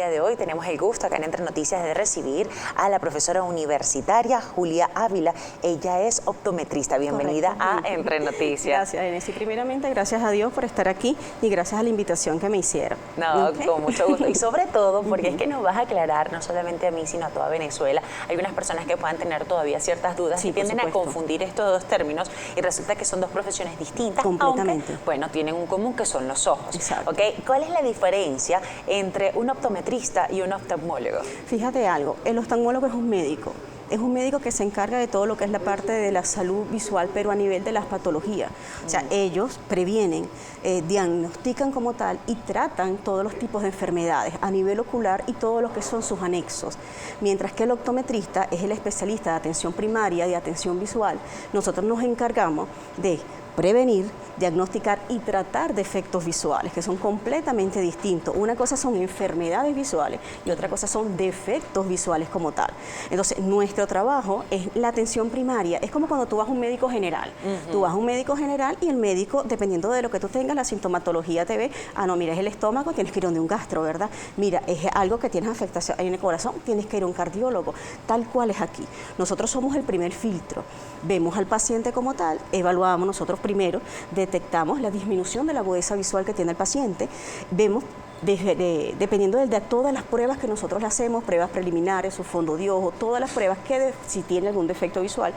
día de hoy tenemos el gusto acá en Entre Noticias de recibir a la profesora universitaria Julia Ávila. Ella es optometrista. Bienvenida a Entre Noticias. Gracias, Enes. Y primeramente, gracias a Dios por estar aquí y gracias a la invitación que me hicieron. No, con mucho gusto. Y sobre todo porque es que nos vas a aclarar, no solamente a mí, sino a toda Venezuela. Hay unas personas que puedan tener todavía ciertas dudas y tienden a confundir estos dos términos y resulta que son dos profesiones distintas. Completamente. Aunque, bueno, tienen un común que son los ojos. Exacto. ¿Okay? ¿Cuál es la diferencia entre un optometrista y un oftalmólogo? Fíjate algo, el oftalmólogo es un médico. Es un médico que se encarga de todo lo que es la parte de la salud visual, pero a nivel de las patologías. O sea, ellos previenen, diagnostican como tal y tratan todos los tipos de enfermedades a nivel ocular y todo lo que son sus anexos. Mientras que el optometrista es el especialista de atención primaria, de atención visual. Nosotros nos encargamos de prevenir, diagnosticar y tratar defectos visuales, que son completamente distintos. Una cosa son enfermedades visuales y otra cosa son defectos visuales como tal. Entonces, nuestro trabajo es la atención primaria. Es como cuando tú vas a un médico general. Tú vas a un médico general y el médico, dependiendo de lo que tú tengas, la sintomatología te ve, no, mira, es el estómago, tienes que ir a un gastro, ¿verdad? Mira, es algo que tienes afectación en el corazón, tienes que ir a un cardiólogo. Tal cual es aquí. Nosotros somos el primer filtro. Vemos al paciente como tal, evaluamos nosotros primero, detectamos la disminución de la agudeza visual que tiene el paciente, vemos dependiendo de todas las pruebas que nosotros le hacemos, pruebas preliminares, su fondo de ojo, todas las pruebas, si tiene algún defecto visual,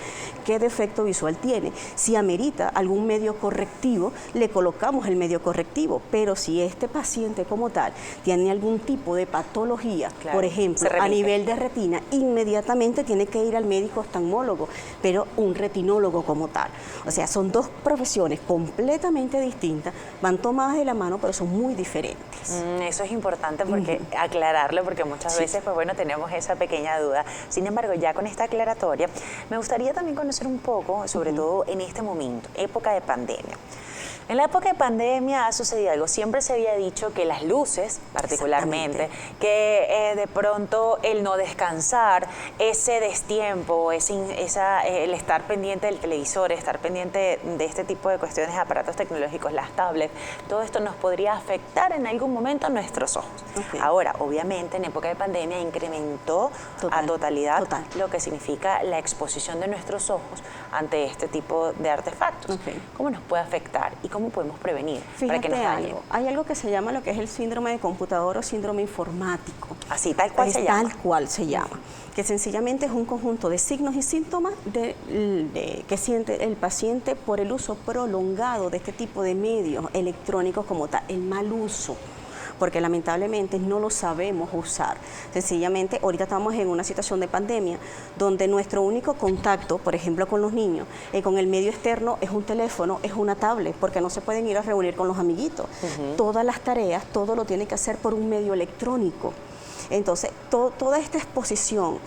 qué defecto visual tiene. Si amerita algún medio correctivo, le colocamos el medio correctivo, pero si este paciente como tal tiene algún tipo de patología, por ejemplo, a nivel de retina, inmediatamente tiene que ir al médico oftalmólogo, pero un retinólogo como tal. O sea, son dos profesiones completamente distintas, van tomadas de la mano, pero son muy diferentes. Eso es importante porque aclararlo, porque muchas veces pues bueno, tenemos esa pequeña duda. Sin embargo, ya con esta aclaratoria, me gustaría también conocer un poco, sobre todo en este momento, época de pandemia. En la época de pandemia ha sucedido algo. Siempre se había dicho que las luces, particularmente, que de pronto el no descansar, ese destiempo, el estar pendiente del televisor, estar pendiente de este tipo de cuestiones, aparatos tecnológicos, las tablets, todo esto nos podría afectar en algún momento a nuestros ojos. Ahora, obviamente, en época de pandemia incrementó a totalidad lo que significa la exposición de nuestros ojos ante este tipo de artefactos. ¿Cómo nos puede afectar y cómo podemos prevenir para que nos dañe? Hay algo que se llama lo que es el síndrome de computador o síndrome informático. Así, tal cual se llama. Tal cual se llama. Que sencillamente es un conjunto de signos y síntomas que siente el paciente por el uso prolongado de este tipo de medios electrónicos como tal, el mal uso, porque lamentablemente no lo sabemos usar. Sencillamente, ahorita estamos en una situación de pandemia donde nuestro único contacto, por ejemplo, con los niños, con el medio externo es un teléfono, es una tablet, porque no se pueden ir a reunir con los amiguitos. Todas las tareas, todo lo tienen que hacer por un medio electrónico. Entonces, toda esta exposición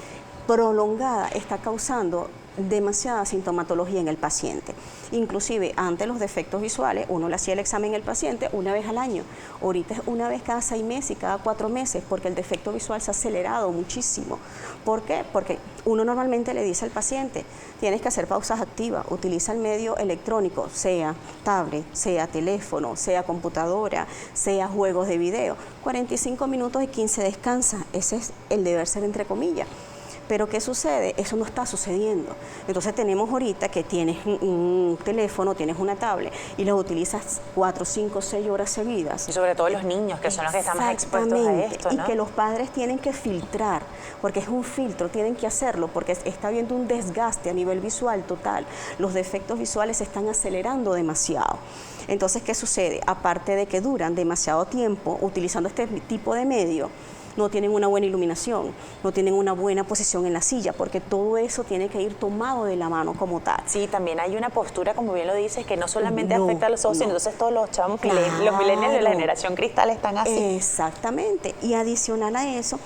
prolongada está causando demasiada sintomatología en el paciente. Inclusive, antes los defectos visuales, uno le hacía el examen al paciente una vez al año. Ahorita es una vez cada 6 meses y cada 4 meses, porque el defecto visual se ha acelerado muchísimo. ¿Por qué? Porque uno normalmente le dice al paciente, tienes que hacer pausas activas, utiliza el medio electrónico, sea tablet, sea teléfono, sea computadora, sea juegos de video. 45 minutos y 15 descansa, ese es el deber ser entre comillas. Pero ¿qué sucede? Eso no está sucediendo. Entonces tenemos ahorita que tienes un teléfono, tienes una tablet y los utilizas 4, 5, 6 horas seguidas. Y sobre todo los niños, que son los que están más expuestos a esto, ¿no? Y que los padres tienen que filtrar, porque es un filtro, tienen que hacerlo, porque está habiendo un desgaste a nivel visual total. Los defectos visuales se están acelerando demasiado. Entonces, ¿qué sucede? Aparte de que duran demasiado tiempo utilizando este tipo de medio, no tienen una buena iluminación, no tienen una buena posición en la silla, porque todo eso tiene que ir tomado de la mano como tal. Sí, también hay una postura, como bien lo dices, que no solamente afecta a los ojos, sino entonces todos los chavos, los millennials de la generación cristal están así. Exactamente, y adicional a eso,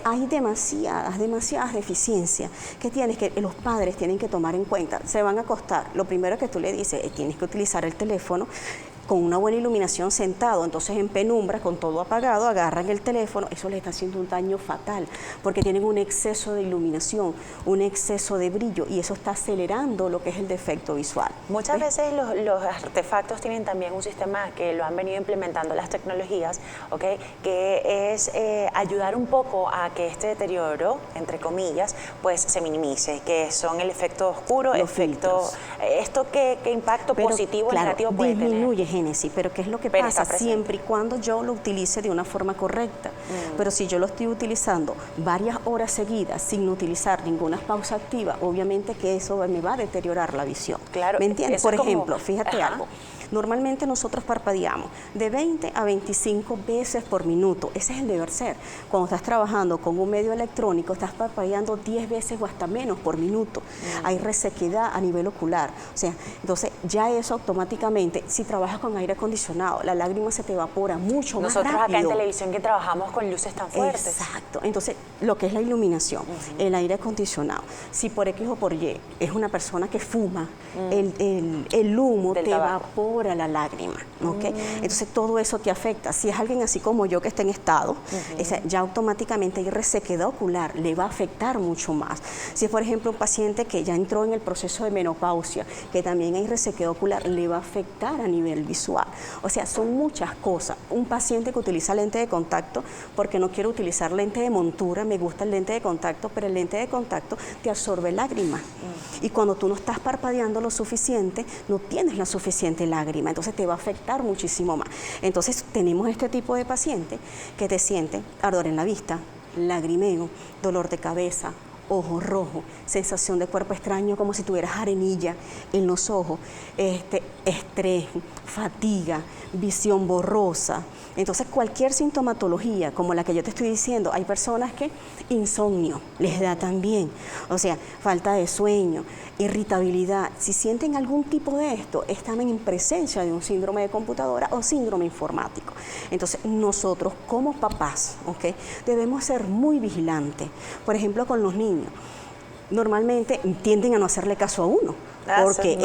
hay demasiadas deficiencias que los padres tienen que tomar en cuenta. Se van a acostar, lo primero que tú le dices es tienes que utilizar el teléfono, con una buena iluminación sentado, entonces en penumbra, con todo apagado, agarran el teléfono, eso les está haciendo un daño fatal, porque tienen un exceso de iluminación, un exceso de brillo, y eso está acelerando lo que es el defecto visual. Muchas veces los artefactos tienen también un sistema que lo han venido implementando las tecnologías, ¿ok? Que es ayudar un poco a que este deterioro, entre comillas, pues se minimice, que son el efecto oscuro, Los filtros. ¿Esto qué impacto positivo o negativo puede tener? Disminuye, Génesis, pero ¿qué es lo que Pero pasa? está presente. Siempre y cuando yo lo utilice de una forma correcta. Pero si yo lo estoy utilizando varias horas seguidas sin utilizar ninguna pausa activa, obviamente que eso me va a deteriorar la visión. Claro, ¿Me entiendes? eso Por es como- ejemplo, fíjate Ajá. algo. Normalmente nosotros parpadeamos de 20 a 25 veces por minuto. Ese es el deber ser. Cuando estás trabajando con un medio electrónico, estás parpadeando 10 veces o hasta menos por minuto. Hay resequedad a nivel ocular. O sea, entonces ya eso automáticamente, si trabajas con aire acondicionado, la lágrima se te evapora mucho más Nosotros rápido. acá en televisión que trabajamos con luces tan fuertes. Exacto. Entonces, lo que es la iluminación, el aire acondicionado, si por X o por Y es una persona que fuma, el humo Del te tabaco. evapora la lágrima, ¿ok? Entonces, todo eso te afecta. Si es alguien así como yo que está en estado, ya automáticamente hay resequedad ocular, le va a afectar mucho más. Si es, por ejemplo, un paciente que ya entró en el proceso de menopausia, que también hay resequedad ocular, le va a afectar a nivel visual. O sea, son muchas cosas. Un paciente que utiliza lente de contacto, porque no quiero utilizar lente de montura, me gusta el lente de contacto, pero el lente de contacto te absorbe lágrimas. Y cuando tú no estás parpadeando lo suficiente, no tienes la suficiente lágrima, entonces te va a afectar muchísimo más. Entonces tenemos este tipo de paciente que te siente ardor en la vista, lagrimeo, dolor de cabeza, ojo rojo, sensación de cuerpo extraño como si tuvieras arenilla en los ojos, estrés, fatiga, visión borrosa. Entonces cualquier sintomatología como la que yo te estoy diciendo, hay personas que insomnio les da también, o sea, falta de sueño, irritabilidad. Si sienten algún tipo de esto, están en presencia de un síndrome de computadora o síndrome informático. Entonces nosotros como papás, ¿ok?, debemos ser muy vigilantes. Por ejemplo, con los niños, normalmente tienden a no hacerle caso a uno. Porque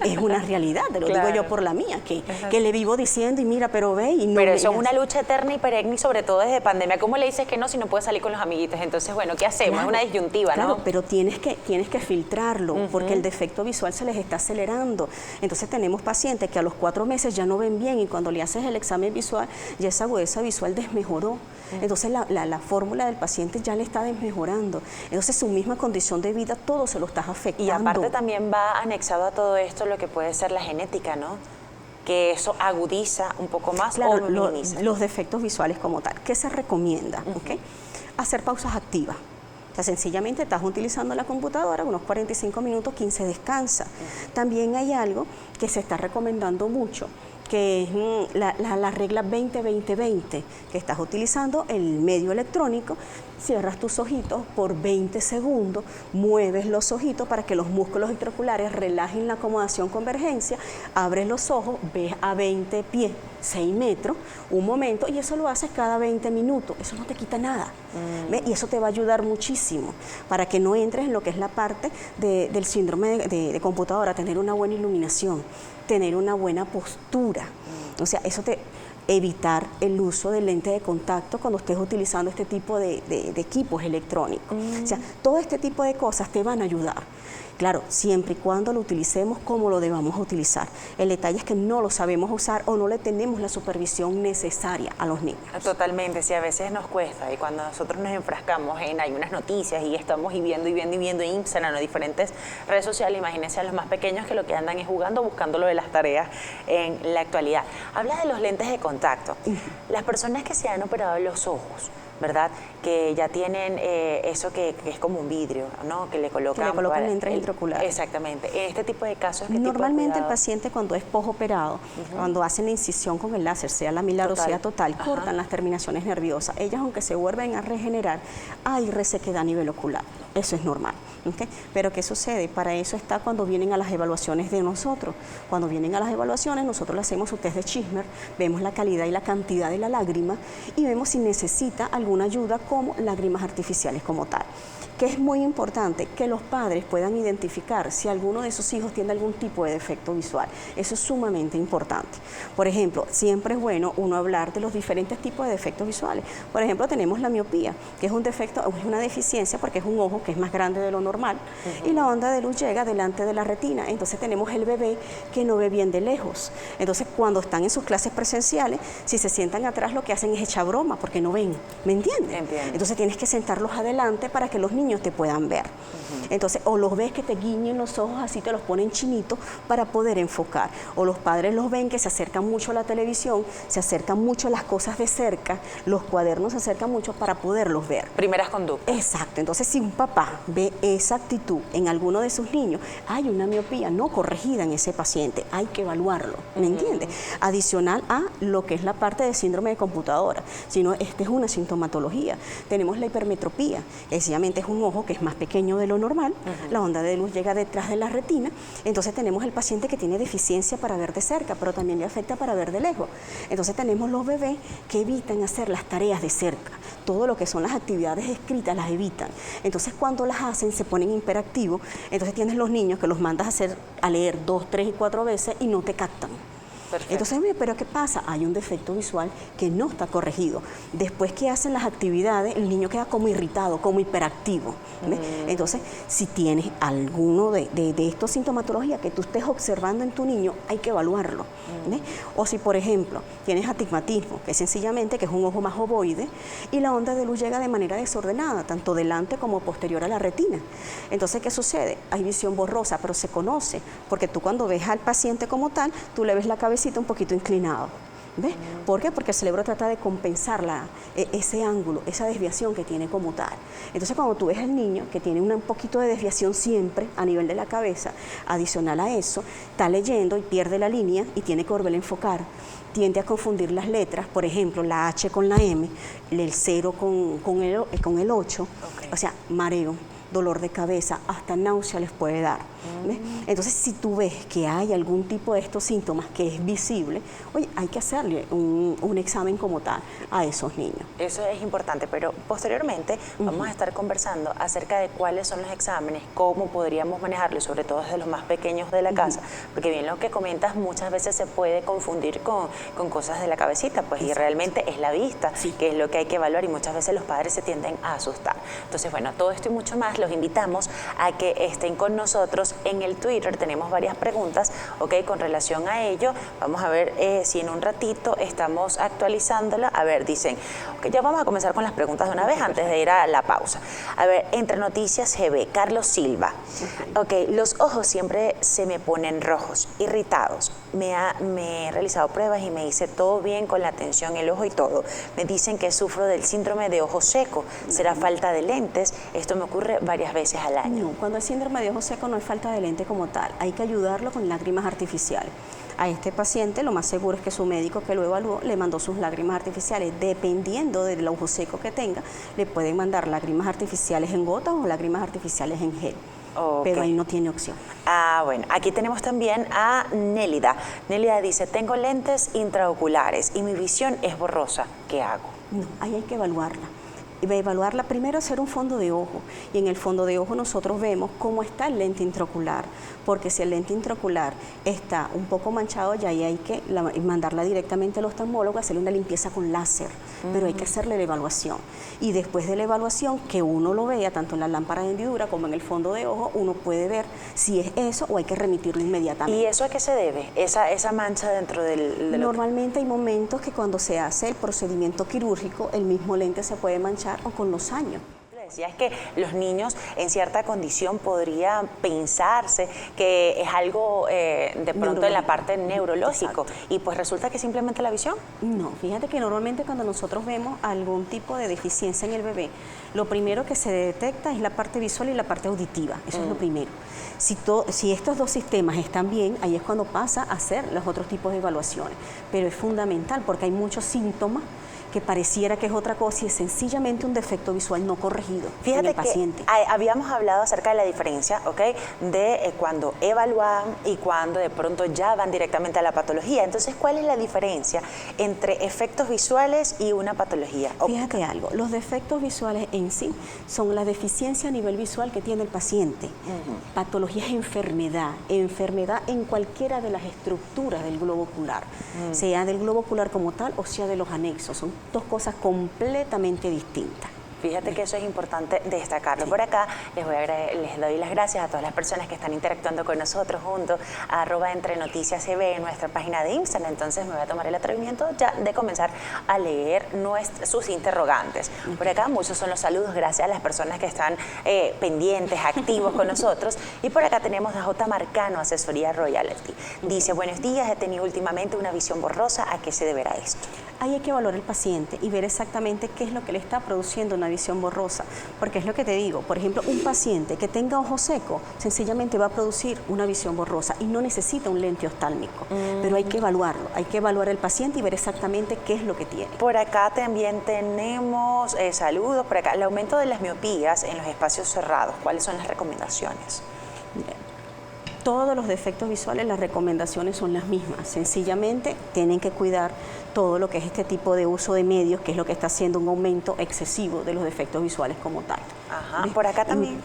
es una realidad, te lo Claro. digo yo por la mía, que le vivo diciendo y mira, pero ve y no. Pero eso es una lucha eterna y perenne, y sobre todo desde pandemia. ¿Cómo le dices que no si no puedes salir con los amiguitos? Entonces, bueno, ¿qué hacemos? Claro, Es una disyuntiva, claro, ¿no? pero tienes que filtrarlo porque el defecto visual se les está acelerando. Entonces tenemos pacientes que a los 4 meses ya no ven bien y cuando le haces el examen visual ya esa agudeza visual desmejoró. Entonces la fórmula del paciente ya le está desmejorando. Entonces su misma condición de vida todo se lo estás afectando. Y aparte también va anexado a todo esto lo que puede ser la genética, ¿no? Que eso agudiza un poco más Claro, o minimiza. los defectos visuales como tal. ¿Qué se recomienda? ¿Ok? Hacer pausas activas. O sea, sencillamente estás utilizando la computadora, unos 45 minutos, 15 descansa. También hay algo que se está recomendando mucho, que es la regla 20-20-20, que estás utilizando el medio electrónico, cierras tus ojitos por 20 segundos, mueves los ojitos para que los músculos extraoculares relajen la acomodación convergencia, abres los ojos, ves a 20 pies, 6 metros, un momento, y eso lo haces cada 20 minutos, eso no te quita nada. ¿Ves? Y eso te va a ayudar muchísimo para que no entres en lo que es la parte del síndrome de computadora, tener una buena iluminación, tener una buena postura. O sea, eso te evitar el uso de lente de contacto cuando estés utilizando este tipo de equipos electrónicos. O sea, todo este tipo de cosas te van a ayudar. Claro, siempre y cuando lo utilicemos como lo debamos utilizar. El detalle es que no lo sabemos usar o no le tenemos la supervisión necesaria a los niños. Totalmente, sí, a veces nos cuesta y cuando nosotros nos enfrascamos en algunas noticias y estamos viendo en Instagram o diferentes redes sociales, imagínense a los más pequeños que lo que andan es jugando, buscando lo de las tareas en la actualidad. Habla de los lentes de contacto. Las personas que se han operado los ojos, ¿verdad? Que ya tienen eso que es como un vidrio, ¿no? Que le colocan lentes intraoculares. Exactamente. En este tipo de casos, ¿qué Normalmente tipo de el paciente cuando es postoperado, cuando hacen la incisión con el láser, sea laminar o sea total, cortan las terminaciones nerviosas. Ellas, aunque se vuelven a regenerar, hay resequedad a nivel ocular. Eso es normal. ¿Okay? Pero ¿qué sucede? Para eso está cuando vienen a las evaluaciones de nosotros. Cuando vienen a las evaluaciones, nosotros le hacemos su test de Schirmer, vemos la calidad y la cantidad de la lágrima y vemos si necesita algún alguna ayuda como lágrimas artificiales como tal. Que es muy importante que los padres puedan identificar si alguno de sus hijos tiene algún tipo de defecto visual. Eso es sumamente importante. Por ejemplo, siempre es bueno uno hablar de los diferentes tipos de defectos visuales. Por ejemplo, tenemos la miopía, que es un defecto, es una deficiencia porque es un ojo que es más grande de lo normal y la onda de luz llega delante de la retina. Entonces tenemos el bebé que no ve bien de lejos. Entonces cuando están en sus clases presenciales, si se sientan atrás lo que hacen es echar broma porque no ven. ¿Me entiendes? Entiendo. Entonces tienes que sentarlos adelante para que los niños te puedan ver. Entonces, o los ves que te guiñen los ojos, así te los ponen chinitos para poder enfocar. O los padres los ven que se acercan mucho a la televisión, se acercan mucho a las cosas de cerca, los cuadernos se acercan mucho para poderlos ver. Primeras conductas. Exacto. Entonces, si un papá ve esa actitud en alguno de sus niños, hay una miopía no corregida en ese paciente, hay que evaluarlo, ¿me entiendes? Adicional a lo que es la parte de síndrome de computadora, sino esta es una sintomatología. Tenemos la hipermetropía, que sencillamente es un ojo que es más pequeño de lo normal, la onda de luz llega detrás de la retina, entonces tenemos el paciente que tiene deficiencia para ver de cerca, pero también le afecta para ver de lejos. Entonces tenemos los bebés que evitan hacer las tareas de cerca, todo lo que son las actividades escritas las evitan. Entonces cuando las hacen se ponen hiperactivos, entonces tienes los niños que los mandas a leer 2, 3 y 4 veces y no te captan. Perfecto. Entonces, pero ¿qué pasa? Hay un defecto visual que no está corregido. Después que hacen las actividades, el niño queda como irritado, como hiperactivo. Entonces, si tienes alguno de estos sintomatologías que tú estés observando en tu niño, hay que evaluarlo. O si, por ejemplo, tienes astigmatismo, que sencillamente que es un ojo más ovoide, y la onda de luz llega de manera desordenada, tanto delante como posterior a la retina. Entonces, ¿qué sucede? Hay visión borrosa, pero se conoce, porque tú cuando ves al paciente como tal, tú le ves la cabeza un poquito inclinado. ¿Ves? ¿Por qué? Porque el cerebro trata de compensar ese ángulo, esa desviación que tiene como tal. Entonces, cuando tú ves al niño que tiene un poquito de desviación siempre a nivel de la cabeza, adicional a eso, está leyendo y pierde la línea y tiene que volver a enfocar. Tiende a confundir las letras, por ejemplo, la H con la M, el 0 con el 8, o sea, mareo, dolor de cabeza, hasta náusea les puede dar. ¿Ves? Entonces, si tú ves que hay algún tipo de estos síntomas que es visible, oye, hay que hacerle un examen como tal a esos niños. Eso es importante, pero posteriormente vamos a estar conversando acerca de cuáles son los exámenes, cómo podríamos manejarlos, sobre todo desde los más pequeños de la casa, porque bien lo que comentas muchas veces se puede confundir con cosas de la cabecita, pues y realmente es la vista, que es lo que hay que evaluar y muchas veces los padres se tienden a asustar. Entonces, bueno, todo esto y mucho más los invitamos a que estén con nosotros en el Twitter. Tenemos varias preguntas, con relación a ello. Vamos a ver si en un ratito estamos actualizándola. A ver, dicen, ya vamos a comenzar con las preguntas de una vez antes de ir a la pausa. A ver, entre noticias GB, Carlos Silva. Los ojos siempre se me ponen rojos, irritados. Me he realizado pruebas y me dice todo bien con la tensión, el ojo y todo. Me dicen que sufro del síndrome de ojo seco. ¿Será falta de lentes? Esto me ocurre varias veces al año. No, cuando hay síndrome de ojo seco no es falta de lente como tal. Hay que ayudarlo con lágrimas artificiales. A este paciente lo más seguro es que su médico que lo evaluó le mandó sus lágrimas artificiales. Dependiendo del ojo seco que tenga, le pueden mandar lágrimas artificiales en gotas o lágrimas artificiales en gel. Pero ahí no tiene opción. Bueno, aquí tenemos también a Nélida. Nélida dice, tengo lentes intraoculares y mi visión es borrosa. ¿Qué hago? No, ahí hay que evaluarla. Evaluarla primero, hacer un fondo de ojo, y en el fondo de ojo nosotros vemos cómo está el lente intraocular, porque si el lente intraocular está un poco manchado, ya ahí hay que mandarla directamente al oftalmólogo a hacerle una limpieza con láser, pero hay que hacerle la evaluación, y después de la evaluación, que uno lo vea tanto en la lámpara de hendidura como en el fondo de ojo, uno puede ver si es eso o hay que remitirlo inmediatamente. ¿Y eso a qué se debe? Esa mancha dentro del Normalmente hay momentos que cuando se hace el procedimiento quirúrgico, el mismo lente se puede manchar o con los años. Decías que los niños en cierta condición podría pensarse que es algo de pronto en la parte neurológico. Exacto. Y pues resulta que simplemente la visión. No, fíjate que normalmente cuando nosotros vemos algún tipo de deficiencia en el bebé, lo primero que se detecta es la parte visual y la parte auditiva, eso es lo primero. Si estos dos sistemas están bien, ahí es cuando pasa a hacer los otros tipos de evaluaciones, pero es fundamental porque hay muchos síntomas que pareciera que es otra cosa y es sencillamente un defecto visual no corregido en el paciente. Fíjate que habíamos hablado acerca de la diferencia, ¿ok?, de cuando evalúan y cuando de pronto ya van directamente a la patología. Entonces, ¿cuál es la diferencia entre efectos visuales y una patología? Fíjate algo, los defectos visuales en sí son la deficiencia a nivel visual que tiene el paciente. Patología es enfermedad en cualquiera de las estructuras del globo ocular, sea del globo ocular como tal o sea de los anexos. Son dos cosas completamente distintas. Fíjate que eso es importante destacarlo. Por acá les doy las gracias a todas las personas que están interactuando con nosotros junto a @entrenoticiascb en nuestra página de Instagram. Entonces me voy a tomar el atrevimiento ya de comenzar a leer sus interrogantes. Por acá muchos son los saludos, gracias a las personas que están pendientes, activos con nosotros. Y por acá tenemos a J. Marcano, Asesoría Royalty. Dice, buenos días, he tenido últimamente una visión borrosa, ¿a qué se deberá esto? Ahí hay que evaluar el paciente y ver exactamente qué es lo que le está produciendo una visión borrosa, porque es lo que te digo, por ejemplo, un paciente que tenga ojo seco sencillamente va a producir una visión borrosa y no necesita un lente oftálmico, pero hay que evaluarlo, hay que evaluar el paciente y ver exactamente qué es lo que tiene. Por acá también tenemos saludos, por acá, el aumento de las miopías en los espacios cerrados, ¿cuáles son las recomendaciones? Todos los defectos visuales, las recomendaciones son las mismas, sencillamente tienen que cuidar todo lo que es este tipo de uso de medios, que es lo que está haciendo un aumento excesivo de los defectos visuales como tal. Ajá, por acá también.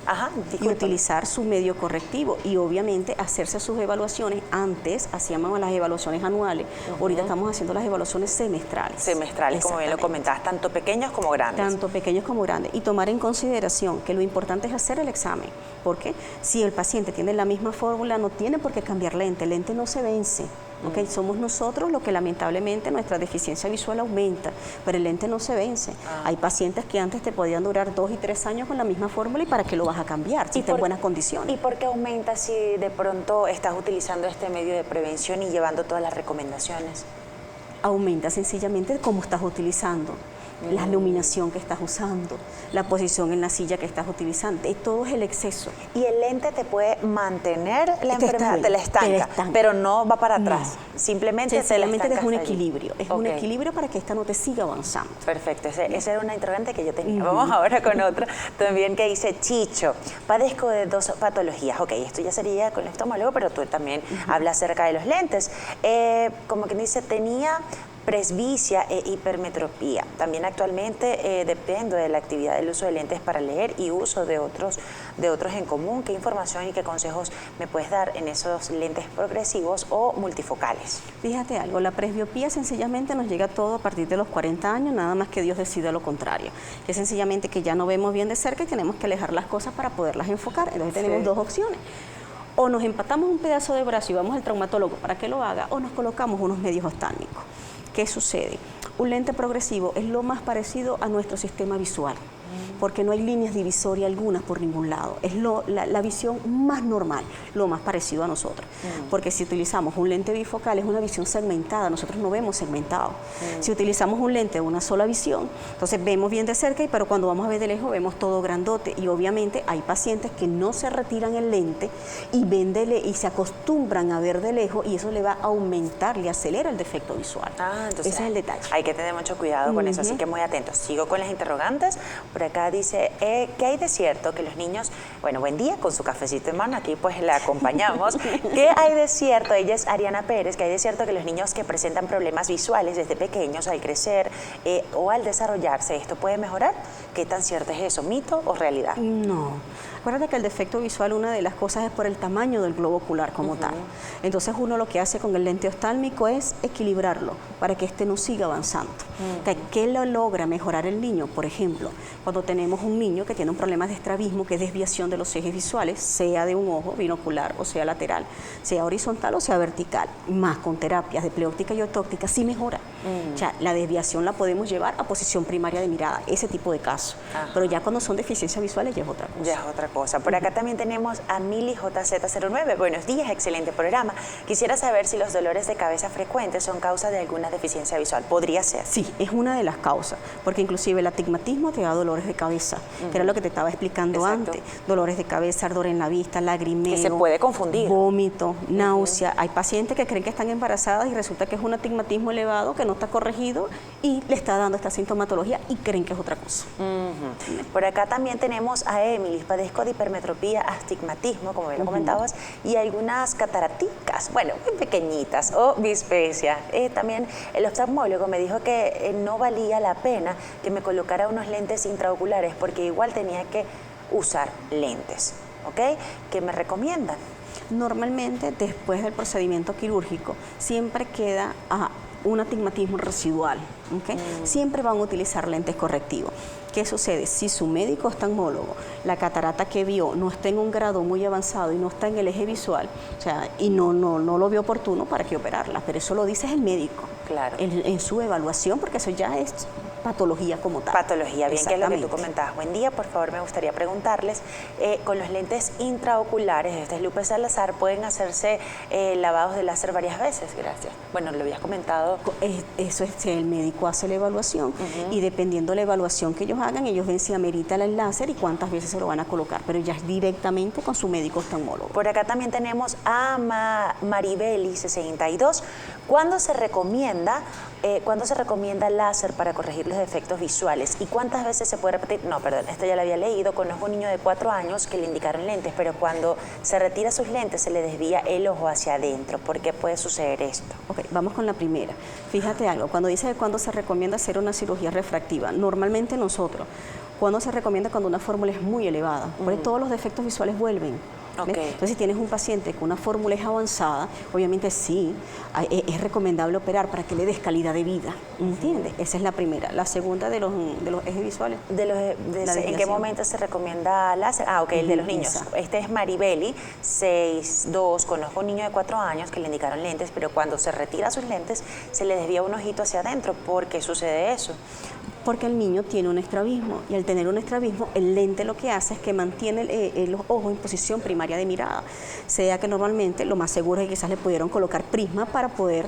Y utilizar su medio correctivo y obviamente hacerse sus evaluaciones. Antes hacíamos las evaluaciones anuales, ahorita estamos haciendo las evaluaciones semestrales. Semestrales, como bien lo comentabas, tanto pequeños como grandes. Tanto pequeños como grandes. Y tomar en consideración que lo importante es hacer el examen, porque si el paciente tiene la misma fórmula, no tiene por qué cambiar lente, el lente no se vence. Okay, somos nosotros los que lamentablemente nuestra deficiencia visual aumenta, pero el lente no se vence. Hay pacientes que antes te podían durar 2 y 3 años con la misma fórmula y para qué lo vas a cambiar si está en buenas condiciones. ¿Y por qué aumenta si de pronto estás utilizando este medio de prevención y llevando todas las recomendaciones? Aumenta sencillamente cómo estás utilizando. La iluminación que estás usando, la posición en la silla que estás utilizando, todo es el exceso. Y el lente te puede mantener la enfermedad, te la estanca, pero no va para atrás, simplemente te la estancas. Es un equilibrio, es un equilibrio para que esta no te siga avanzando. Perfecto, esa era una interrogante que yo tenía. Vamos ahora con otra también que dice, Chicho, padezco de 2 patologías. Ok, esto ya sería con el oftalmólogo, pero tú también hablas acerca de los lentes. Como que dice, tenía presbicia e hipermetropía. También actualmente dependo de la actividad del uso de lentes para leer y uso de otros en común. ¿Qué información y qué consejos me puedes dar en esos lentes progresivos o multifocales? Fíjate algo, la presbiopía sencillamente nos llega todo a partir de los 40 años, nada más que Dios decida lo contrario. Que sencillamente que ya no vemos bien de cerca y tenemos que alejar las cosas para poderlas enfocar. Entonces tenemos 2 opciones. O nos empatamos un pedazo de brazo y vamos al traumatólogo para que lo haga, o nos colocamos unos medios oftálmicos. ¿Qué sucede? Un lente progresivo es lo más parecido a nuestro sistema visual, porque no hay líneas divisorias algunas por ningún lado. Es la visión más normal, lo más parecido a nosotros. Porque si utilizamos un lente bifocal es una visión segmentada, nosotros no vemos segmentado. Si utilizamos un lente de una sola visión, entonces vemos bien de cerca, pero cuando vamos a ver de lejos vemos todo grandote. Y obviamente hay pacientes que no se retiran el lente y ven y se acostumbran a ver de lejos y eso le va a aumentar, le acelera el defecto visual. Entonces ese es el detalle. Hay que tener mucho cuidado con eso, así que muy atentos. Sigo con las interrogantes. Por acá dice, ¿qué hay de cierto que los niños, bueno, buen día con su cafecito en mano, aquí pues la acompañamos, ¿qué hay de cierto? Ella es Ariana Pérez, ¿qué hay de cierto que los niños que presentan problemas visuales desde pequeños al crecer o al desarrollarse, esto puede mejorar? ¿Qué tan cierto es eso, mito o realidad? No. Acuérdate que el defecto visual, una de las cosas es por el tamaño del globo ocular como tal. Entonces uno lo que hace con el lente oftálmico es equilibrarlo para que este no siga avanzando. ¿Qué lo logra mejorar el niño? Por ejemplo, cuando tenemos un niño que tiene un problema de estrabismo, que es desviación de los ejes visuales, sea de un ojo binocular o sea lateral, sea horizontal o sea vertical, más con terapias de pleóptica y ortóptica, sí mejora. O sea, la desviación la podemos llevar a posición primaria de mirada, ese tipo de casos. Pero ya cuando son deficiencias visuales ya es otra cosa. Ya es otra cosa. cosa. Por acá también tenemos a Mili JZ09. Buenos días, excelente programa. Quisiera saber si los dolores de cabeza frecuentes son causa de alguna deficiencia visual. ¿Podría ser? Sí, es una de las causas, porque inclusive el astigmatismo te da dolores de cabeza, que era lo que te estaba explicando antes. Dolores de cabeza, ardor en la vista, lagrimeo. Que se puede confundir. Vómito, náusea. Hay pacientes que creen que están embarazadas y resulta que es un astigmatismo elevado que no está corregido y le está dando esta sintomatología y creen que es otra cosa. Por acá también tenemos a Emily, padezco de hipermetropía, astigmatismo, como bien lo comentabas, y algunas cataraticas, bueno, muy pequeñitas, o bispecia. También el oftalmólogo me dijo que no valía la pena que me colocara unos lentes intraoculares porque igual tenía que usar lentes, ¿ok? ¿Qué me recomiendan? Normalmente, después del procedimiento quirúrgico, siempre queda un astigmatismo residual, ¿okay? Siempre van a utilizar lentes correctivos. ¿Qué sucede? Si su médico oftalmólogo, la catarata que vio no está en un grado muy avanzado y no está en el eje visual, o sea, y no lo vio oportuno, ¿para qué operarla? Pero eso lo dice el médico. Claro. En su evaluación, porque eso ya es patología como tal. Patología, bien, que es lo que tú comentabas. Buen día, por favor, me gustaría preguntarles, con los lentes intraoculares, este es Lupe Salazar, ¿pueden hacerse lavados de láser varias veces? Gracias. Bueno, lo habías comentado. Eso es, el médico hace la evaluación y dependiendo de la evaluación que ellos hagan, ellos ven si amerita el láser y cuántas veces se lo van a colocar, pero ya es directamente con su médico oftalmólogo. Por acá también tenemos a Maribeli 62. ¿Cuándo se recomienda láser para corregir los defectos visuales? ¿Y cuántas veces se puede repetir? No, perdón, esto ya lo había leído. Conozco un niño de 4 años que le indicaron lentes, pero cuando se retira sus lentes se le desvía el ojo hacia adentro. ¿Por qué puede suceder esto? Ok, vamos con la primera. Fíjate algo, cuando dice cuándo se recomienda hacer una cirugía refractiva, normalmente nosotros, cuando se recomienda cuando una fórmula es muy elevada, porque todos los defectos visuales vuelven. Okay. Entonces, si tienes un paciente con una fórmula avanzada, obviamente sí, es recomendable operar para que le des calidad de vida, ¿entiendes? Esa es la primera. La segunda de los ejes visuales. ¿En qué momento se recomienda láser? Ah, ok, el de los niños. Esa. Este es Maribeli, 6'2", conozco un niño de 4 años que le indicaron lentes, pero cuando se retira sus lentes, se le desvía un ojito hacia adentro. ¿Por qué sucede eso? Porque el niño tiene un estrabismo y al tener un estrabismo el lente lo que hace es que mantiene los ojos en posición primaria de mirada, sea que normalmente lo más seguro es que quizás le pudieron colocar prisma para poder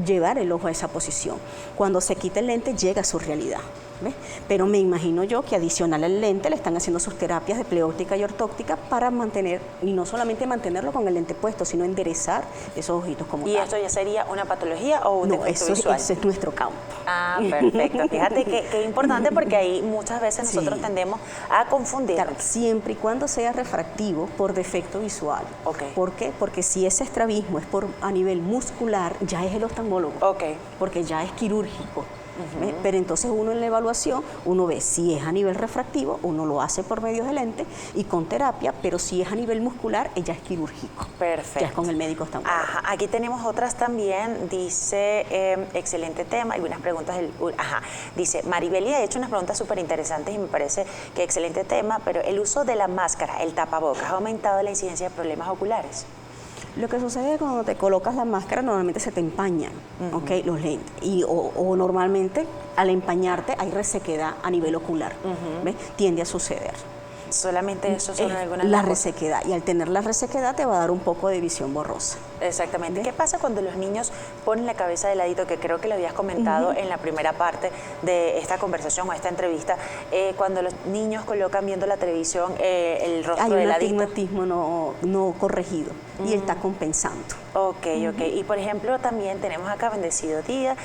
llevar el ojo a esa posición. Cuando se quita el lente llega a su realidad. ¿Ves? Pero me imagino yo que adicional al lente le están haciendo sus terapias de pleóptica y ortóptica para mantener, y no solamente mantenerlo con el lente puesto, sino enderezar esos ojitos como tal. ¿Y esto ya sería una patología o un defecto visual? Eso es nuestro campo. Ah, perfecto. Fíjate que importante porque ahí muchas veces nosotros tendemos a confundir. Claro, siempre y cuando sea refractivo por defecto visual. Okay. ¿Por qué? Porque si ese estrabismo es a nivel muscular, ya es el oftalmólogo. Okay. Porque ya es quirúrgico. Pero entonces uno en la evaluación, uno ve si es a nivel refractivo, uno lo hace por medio de lente y con terapia, pero si es a nivel muscular, ella es quirúrgico. Perfecto. Ya es con el médico oftalmólogo. Ajá, aquí tenemos otras también, dice, excelente tema, algunas preguntas dice, Maribeli ha hecho unas preguntas súper interesantes y me parece que excelente tema, pero el uso de la máscara, el tapabocas, ¿ha aumentado la incidencia de problemas oculares? Lo que sucede cuando te colocas la máscara, normalmente se te empañan, ¿okay? Los lentes. O normalmente, al empañarte, hay resequedad a nivel ocular. ¿Ves? Tiende a suceder. Solamente eso son algunas la resequedad, y al tener la resequedad te va a dar un poco de visión borrosa. Exactamente. ¿Qué pasa cuando los niños ponen la cabeza de ladito? Que creo que lo habías comentado en la primera parte de esta conversación o esta entrevista, cuando los niños colocan viendo la televisión el rostro de ladito. Hay un astigmatismo no corregido y él está compensando. Ok. Y por ejemplo también tenemos acá bendecido día,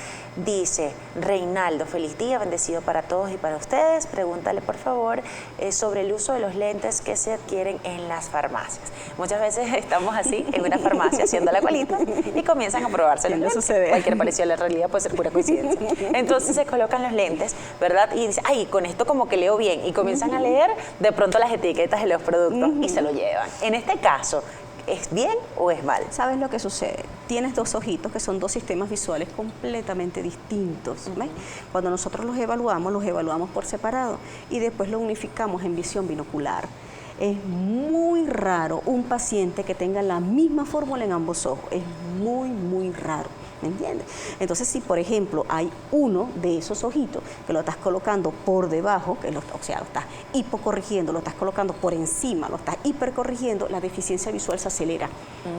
dice Reinaldo, feliz día, bendecido para todos y para ustedes. Pregúntale por favor sobre el uso de los lentes que se adquieren en las farmacias. Muchas veces estamos así en una farmacia haciendo la colita y comienzan a probarse los lentes. Cualquier parecido a la realidad puede ser pura coincidencia. Entonces se colocan los lentes, ¿verdad? Y dicen, ay, con esto como que leo bien. Y comienzan a leer de pronto las etiquetas de los productos y se lo llevan. En este caso, ¿es bien o es mal? ¿Sabes lo que sucede? Tienes dos ojitos que son dos sistemas visuales completamente distintos. ¿Ves? Cuando nosotros los evaluamos por separado y después lo unificamos en visión binocular. Es muy raro un paciente que tenga la misma fórmula en ambos ojos. Es muy raro. ¿me entiendes? Entonces, si por ejemplo hay uno de esos ojitos que lo estás colocando por debajo, o sea, lo estás hipocorrigiendo, lo estás colocando por encima, lo estás hipercorrigiendo, la deficiencia visual se acelera.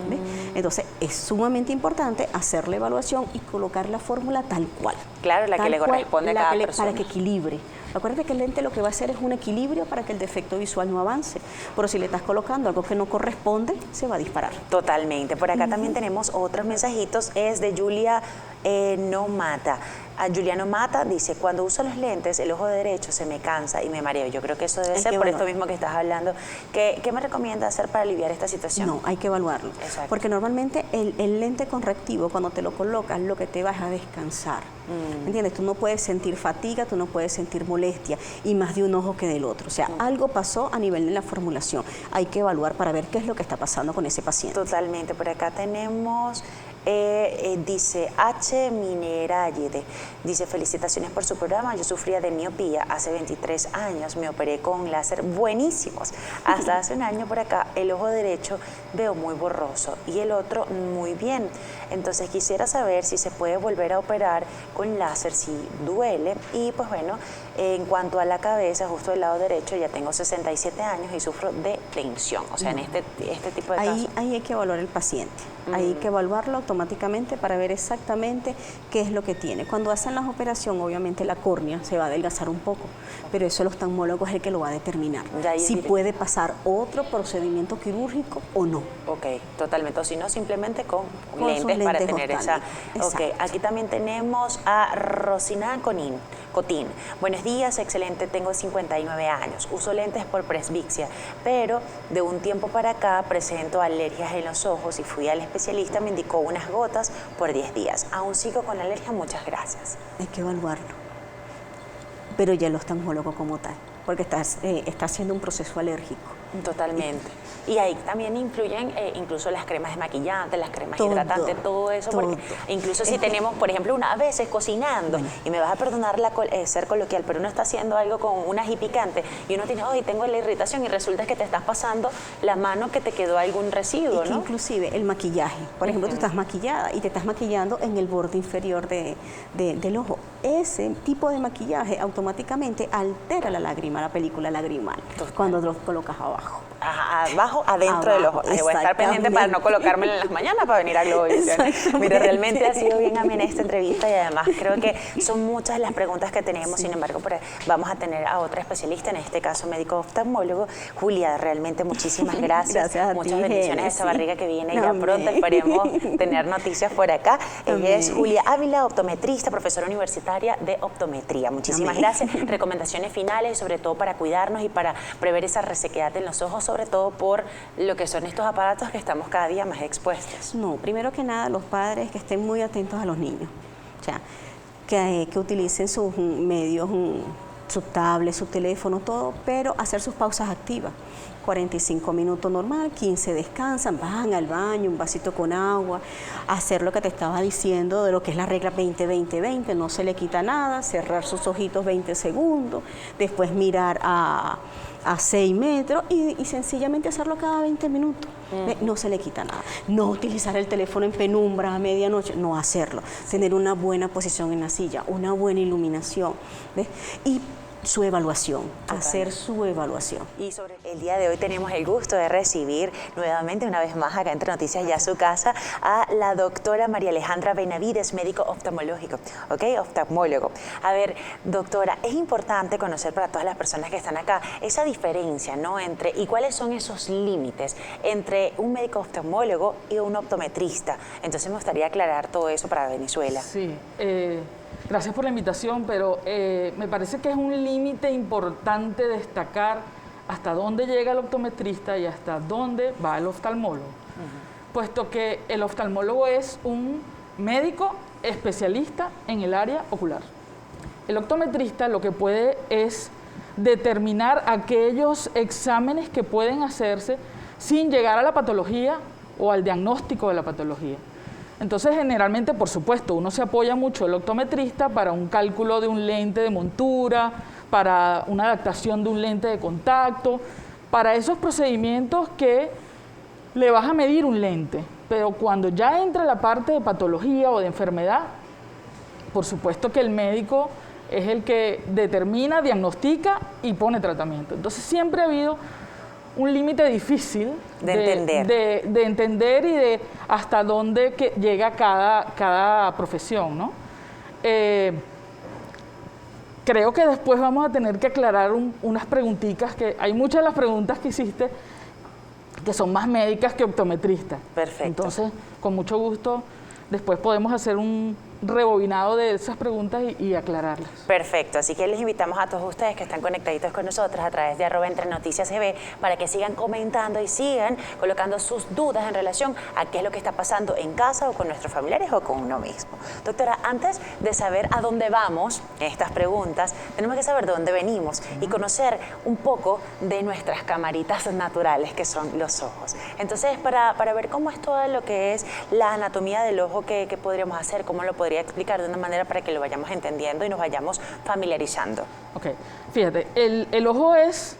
¿Ves? Entonces, es sumamente importante hacer la evaluación y colocar la fórmula tal cual. Claro, la que le corresponde a cada persona. Para que equilibre. Acuérdate que el lente lo que va a hacer es un equilibrio para que el defecto visual no avance. Pero si le estás colocando algo que no corresponde, se va a disparar. Totalmente. Por acá también tenemos otros mensajitos. Es de Julia No Mata. Juliano Mata dice, cuando uso los lentes, el ojo derecho se me cansa y me mareo. Yo creo que eso debe ser por esto mismo que estás hablando. ¿Qué me recomienda hacer para aliviar esta situación? No, hay que evaluarlo. Exacto. Porque normalmente el lente correctivo, cuando te lo colocas, lo que te vas a descansar. ¿Me entiendes? Tú no puedes sentir fatiga, tú no puedes sentir molestia, y más de un ojo que del otro. O sea, algo pasó a nivel de la formulación. Hay que evaluar para ver qué es lo que está pasando con ese paciente. Totalmente. Por acá tenemos... dice H. Minerayede, dice, felicitaciones por su programa, yo sufría de miopía hace 23 años, me operé con láser buenísimos, hasta hace un año por acá el ojo derecho veo muy borroso y el otro muy bien, entonces quisiera saber si se puede volver a operar con láser, si duele, y pues bueno, en cuanto a la cabeza, justo del lado derecho, ya tengo 67 años y sufro de tensión, o sea, en este tipo de casos. Ahí hay que evaluar el paciente, hay que evaluarlo automáticamente para ver exactamente qué es lo que tiene. Cuando hacen la operación, obviamente la córnea se va a adelgazar un poco, pero eso el oftalmólogo es el que lo va a determinar, si puede pasar otro procedimiento quirúrgico o no. Ok, totalmente, o si no, simplemente con lentes para tener esa... Ok, aquí también tenemos a Rosina Cotín. Buenos días, excelente, tengo 59 años, uso lentes por presbicia, pero de un tiempo para acá presento alergias en los ojos y fui al especialista, me indicó unas gotas por 10 días. Aún sigo con la alergia, muchas gracias. Hay que evaluarlo, pero ya el oftalmólogo como tal, porque está haciendo un proceso alérgico. Totalmente. Y ahí también influyen incluso las cremas desmaquillantes, las cremas hidratantes, todo eso, porque incluso si tenemos, por ejemplo, a veces cocinando, y me vas a perdonar ser coloquial, pero uno está haciendo algo con un ají picante y uno tiene, hoy tengo la irritación, y resulta que te estás pasando la mano que te quedó algún residuo, ¿no? Inclusive el maquillaje, por ejemplo, tú estás maquillada y te estás maquillando en el borde inferior del ojo. Ese tipo de maquillaje automáticamente altera la lágrima, la película lagrimal, cuando lo colocas abajo. Abajo, adentro del ojo. Voy a estar pendiente para no colocármela en las mañanas para venir a Globovisión. Mira, realmente ha sido bien amena esta entrevista, y además creo que son muchas las preguntas que tenemos. Sin embargo, vamos a tener a otra especialista, en este caso médico oftalmólogo. Julia, realmente muchísimas gracias. Gracias a Muchas ti, bendiciones a esa barriga que viene ya Amén. pronto. Esperemos tener noticias por acá. Ella es Julia Ávila, optometrista, profesora universitaria de optometría. Muchísimas gracias. Recomendaciones finales, sobre todo para cuidarnos y para prever esa resequedad en los ojos, sobre todo por lo que son estos aparatos que estamos cada día más expuestos. No, primero que nada, los padres que estén muy atentos a los niños, o sea, que utilicen sus medios, su tablet, su teléfono, todo, pero hacer sus pausas activas. 45 minutos normal, 15 descansan, van al baño, un vasito con agua, hacer lo que te estaba diciendo de lo que es la regla 20-20-20, no se le quita nada, cerrar sus ojitos 20 segundos, después mirar a 6 metros y sencillamente hacerlo cada 20 minutos. No se le quita nada. No utilizar el teléfono en penumbra a medianoche, no hacerlo. Tener una buena posición en la silla, una buena iluminación. ¿Ves? Y su evaluación, hacer su evaluación. Y sobre el día de hoy tenemos el gusto de recibir nuevamente, una vez más acá Entre Noticias Ya a su casa, a la doctora María Alejandra Benavides, médico oftalmológico, oftalmólogo. A ver, doctora, es importante conocer para todas las personas que están acá esa diferencia, ¿no? Y cuáles son esos límites entre un médico oftalmólogo y un optometrista. Entonces me gustaría aclarar todo eso para Venezuela. Sí, gracias por la invitación, pero me parece que es un límite importante destacar hasta dónde llega el optometrista y hasta dónde va el oftalmólogo, puesto que el oftalmólogo es un médico especialista en el área ocular. El optometrista lo que puede es determinar aquellos exámenes que pueden hacerse sin llegar a la patología o al diagnóstico de la patología. Entonces, generalmente, por supuesto, uno se apoya mucho el optometrista para un cálculo de un lente de montura, para una adaptación de un lente de contacto, para esos procedimientos que le vas a medir un lente. Pero cuando ya entra la parte de patología o de enfermedad, por supuesto que el médico es el que determina, diagnostica y pone tratamiento. Entonces siempre ha habido un límite difícil de entender y de hasta dónde llega cada profesión, ¿no? Creo que después vamos a tener que aclarar unas preguntitas, que hay muchas de las preguntas que hiciste que son más médicas que optometristas. Perfecto. Entonces, con mucho gusto, después podemos hacer un rebobinado de esas preguntas y aclararlas. Perfecto, así que les invitamos a todos ustedes que están conectaditos con nosotros a través de @EntreNoticiasGB para que sigan comentando y sigan colocando sus dudas en relación a qué es lo que está pasando en casa o con nuestros familiares o con uno mismo. Doctora, antes de saber a dónde vamos en estas preguntas, tenemos que saber de dónde venimos y conocer un poco de nuestras camaritas naturales que son los ojos. Entonces, para ver cómo es todo lo que es la anatomía del ojo, ¿qué podríamos hacer? ¿Cómo lo podría explicar de una manera para que lo vayamos entendiendo y nos vayamos familiarizando? Ok, fíjate, el ojo es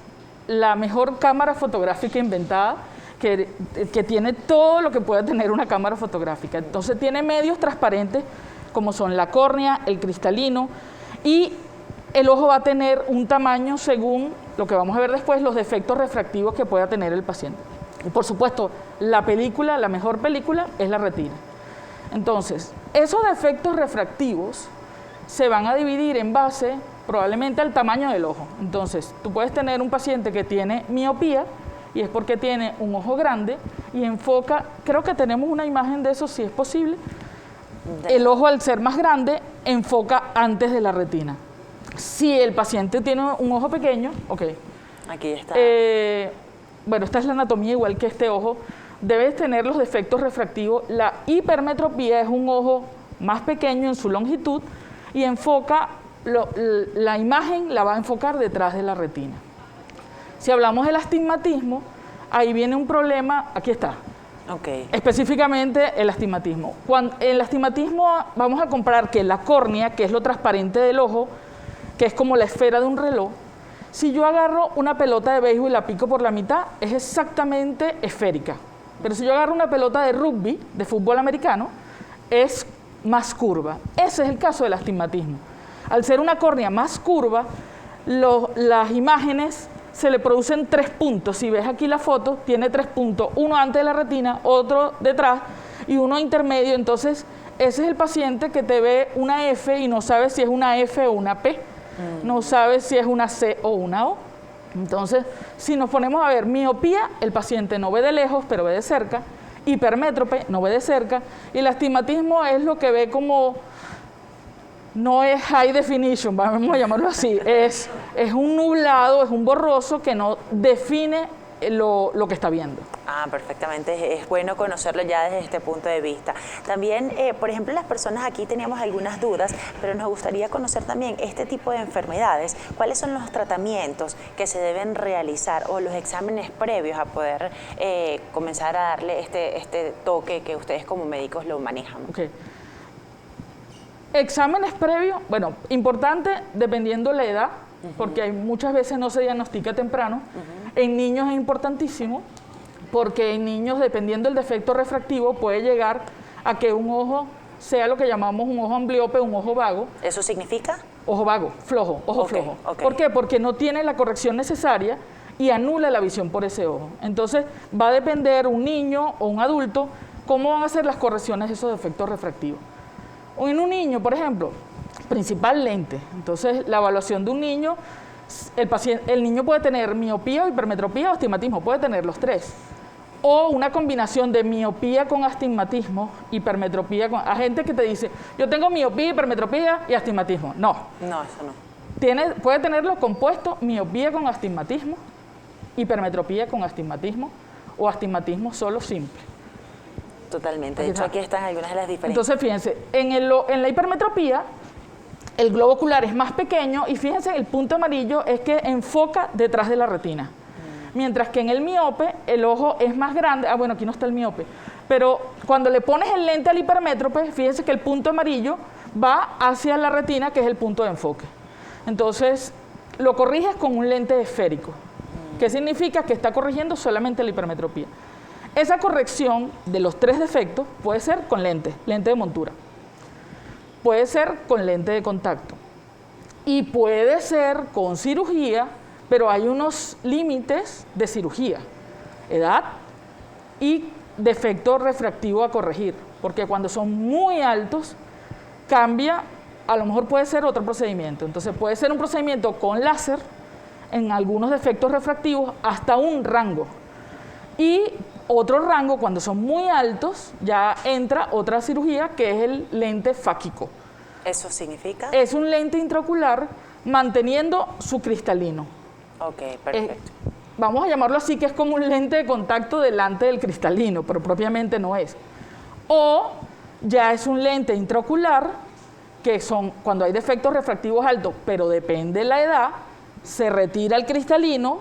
la mejor cámara fotográfica inventada que tiene todo lo que puede tener una cámara fotográfica. Entonces tiene medios transparentes como son la córnea, el cristalino, y el ojo va a tener un tamaño según lo que vamos a ver después, los defectos refractivos que pueda tener el paciente. Y por supuesto, la mejor película es la retina. Entonces, esos defectos refractivos se van a dividir en base probablemente al tamaño del ojo. Entonces, tú puedes tener un paciente que tiene miopía y es porque tiene un ojo grande y enfoca, creo que tenemos una imagen de eso si es posible, el ojo al ser más grande enfoca antes de la retina. Si el paciente tiene un ojo pequeño, ok. Aquí está. Bueno, esta es la anatomía igual que este ojo. Debes tener los defectos refractivos. La hipermetropía es un ojo más pequeño en su longitud y enfoca, la imagen la va a enfocar detrás de la retina. Si hablamos del astigmatismo, ahí viene un problema, aquí está. Okay. Específicamente el astigmatismo. El astigmatismo vamos a comparar que la córnea, que es lo transparente del ojo, que es como la esfera de un reloj, si yo agarro una pelota de béisbol y la pico por la mitad, es exactamente esférica. Pero si yo agarro una pelota de rugby, de fútbol americano, es más curva. Ese es el caso del astigmatismo. Al ser una córnea más curva, las imágenes se le producen 3 puntos. Si ves aquí la foto, tiene 3 puntos, uno antes de la retina, otro detrás y uno intermedio. Entonces, ese es el paciente que te ve una F y no sabe si es una F o una P. No sabe si es una C o una O. Entonces, si nos ponemos a ver miopía, el paciente no ve de lejos, pero ve de cerca. Hipermétrope, no ve de cerca. Y el astigmatismo es lo que ve como, no es high definition, vamos a llamarlo así. Es un nublado, es un borroso que no define lo que está viendo. Ah, perfectamente. Es bueno conocerlo ya desde este punto de vista. También, por ejemplo, las personas aquí teníamos algunas dudas, pero nos gustaría conocer también este tipo de enfermedades. ¿Cuáles son los tratamientos que se deben realizar o los exámenes previos a poder comenzar a darle este toque que ustedes como médicos lo manejan? Okay. Exámenes previos, bueno, importante dependiendo la edad, porque muchas veces no se diagnostica temprano. En niños es importantísimo, porque en niños, dependiendo del defecto refractivo, puede llegar a que un ojo sea lo que llamamos un ojo ambliope, un ojo vago. ¿Eso significa? Ojo vago, flojo, ojo flojo. Okay. ¿Por qué? Porque no tiene la corrección necesaria y anula la visión por ese ojo. Entonces, va a depender un niño o un adulto cómo van a ser las correcciones de esos defectos refractivos. O en un niño, por ejemplo, principal lente. Entonces, la evaluación de un niño, el niño puede tener miopía o hipermetropía o astigmatismo, puede tener los 3. O una combinación de miopía con astigmatismo, hipermetropía con... Hay gente que te dice, yo tengo miopía, hipermetropía y astigmatismo. No. No, eso no. Puede tenerlo compuesto miopía con astigmatismo, hipermetropía con astigmatismo o astigmatismo solo simple. Totalmente. De hecho, aquí están algunas de las diferencias. Entonces, fíjense, en la hipermetropía, el globo ocular es más pequeño y fíjense, el punto amarillo es que enfoca detrás de la retina. Mientras que en el miope, el ojo es más grande. Ah, bueno, aquí no está el miope. Pero cuando le pones el lente al hipermétrope, fíjense que el punto amarillo va hacia la retina, que es el punto de enfoque. Entonces, lo corriges con un lente esférico. ¿Qué significa? Que está corrigiendo solamente la hipermetropía. Esa corrección de los 3 defectos puede ser con lente de montura, puede ser con lente de contacto y puede ser con cirugía, pero hay unos límites de cirugía, edad y defecto refractivo a corregir, porque cuando son muy altos cambia, a lo mejor puede ser otro procedimiento. Entonces puede ser un procedimiento con láser en algunos defectos refractivos hasta un rango. Y otro rango, cuando son muy altos, ya entra otra cirugía que es el lente fáquico. ¿Eso significa? Es un lente intraocular manteniendo su cristalino. Ok, perfecto. Vamos a llamarlo así, que es como un lente de contacto delante del cristalino, pero propiamente no es. O ya es un lente intraocular, que son cuando hay defectos refractivos altos, pero depende de la edad, se retira el cristalino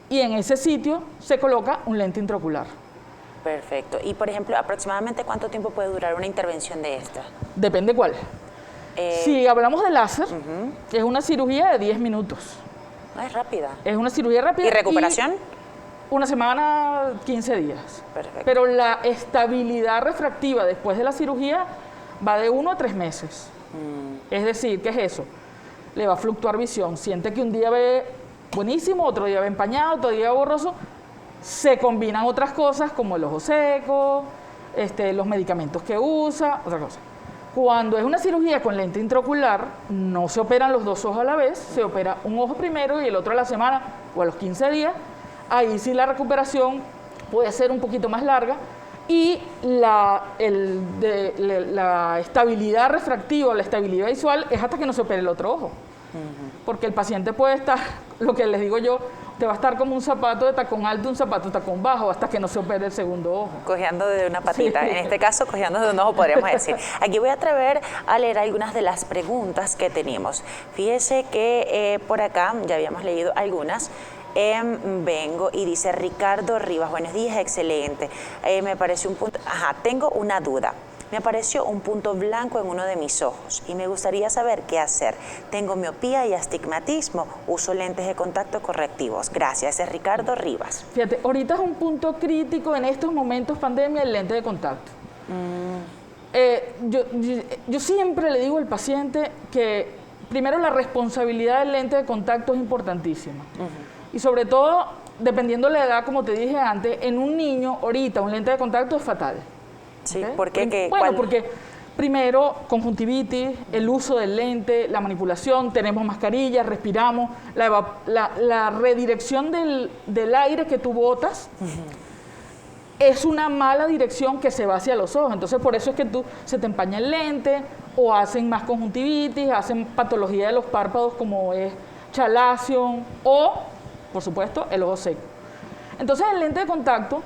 y en ese sitio se coloca un lente intraocular. Perfecto. Y, por ejemplo, ¿aproximadamente cuánto tiempo puede durar una intervención de esta? Depende cuál. Si hablamos de láser, es una cirugía de 10 minutos. No, es rápida. Es una cirugía rápida. ¿Y recuperación? Una semana, 15 días. Perfecto. Pero la estabilidad refractiva después de la cirugía va de 1 a 3 meses. Es decir, ¿qué es eso? Le va a fluctuar visión. Siente que un día ve buenísimo, otro día ve empañado, otro día borroso. Se combinan otras cosas como el ojo seco, los medicamentos que usa, otra cosa. Cuando es una cirugía con lente intraocular, no se operan los 2 ojos a la vez, se opera un ojo primero y el otro a la semana o a los 15 días. Ahí sí la recuperación puede ser un poquito más larga y la estabilidad refractiva, la estabilidad visual es hasta que no se opere el otro ojo. Porque el paciente puede estar, lo que les digo yo, te va a estar como un zapato de tacón alto, un zapato de tacón bajo, hasta que no se opere el segundo ojo. Cojeando de una patita, Sí. en este caso cojeando de un ojo, podríamos decir. Aquí voy a atrever a leer algunas de las preguntas que tenemos. Fíjese que por acá, ya habíamos leído algunas, vengo y dice Ricardo Rivas, buenos días, excelente. Me parece un punto, tengo una duda. Me apareció un punto blanco en uno de mis ojos y me gustaría saber qué hacer. Tengo miopía y astigmatismo, uso lentes de contacto correctivos. Gracias, es Ricardo Rivas. Fíjate, ahorita es un punto crítico en estos momentos pandemia el lente de contacto. Yo siempre le digo al paciente que primero la responsabilidad del lente de contacto es importantísima. Y sobre todo, dependiendo de la edad, como te dije antes, en un niño ahorita un lente de contacto es fatal. Sí, ¿Okay? ¿por qué? Bueno, porque primero conjuntivitis, el uso del lente, la manipulación, tenemos mascarillas, respiramos, la redirección del aire que tú botas es una mala dirección que se va hacia los ojos. Entonces, por eso es que se te empaña el lente o hacen más conjuntivitis, hacen patología de los párpados como es chalación o, por supuesto, el ojo seco. Entonces, el lente de contacto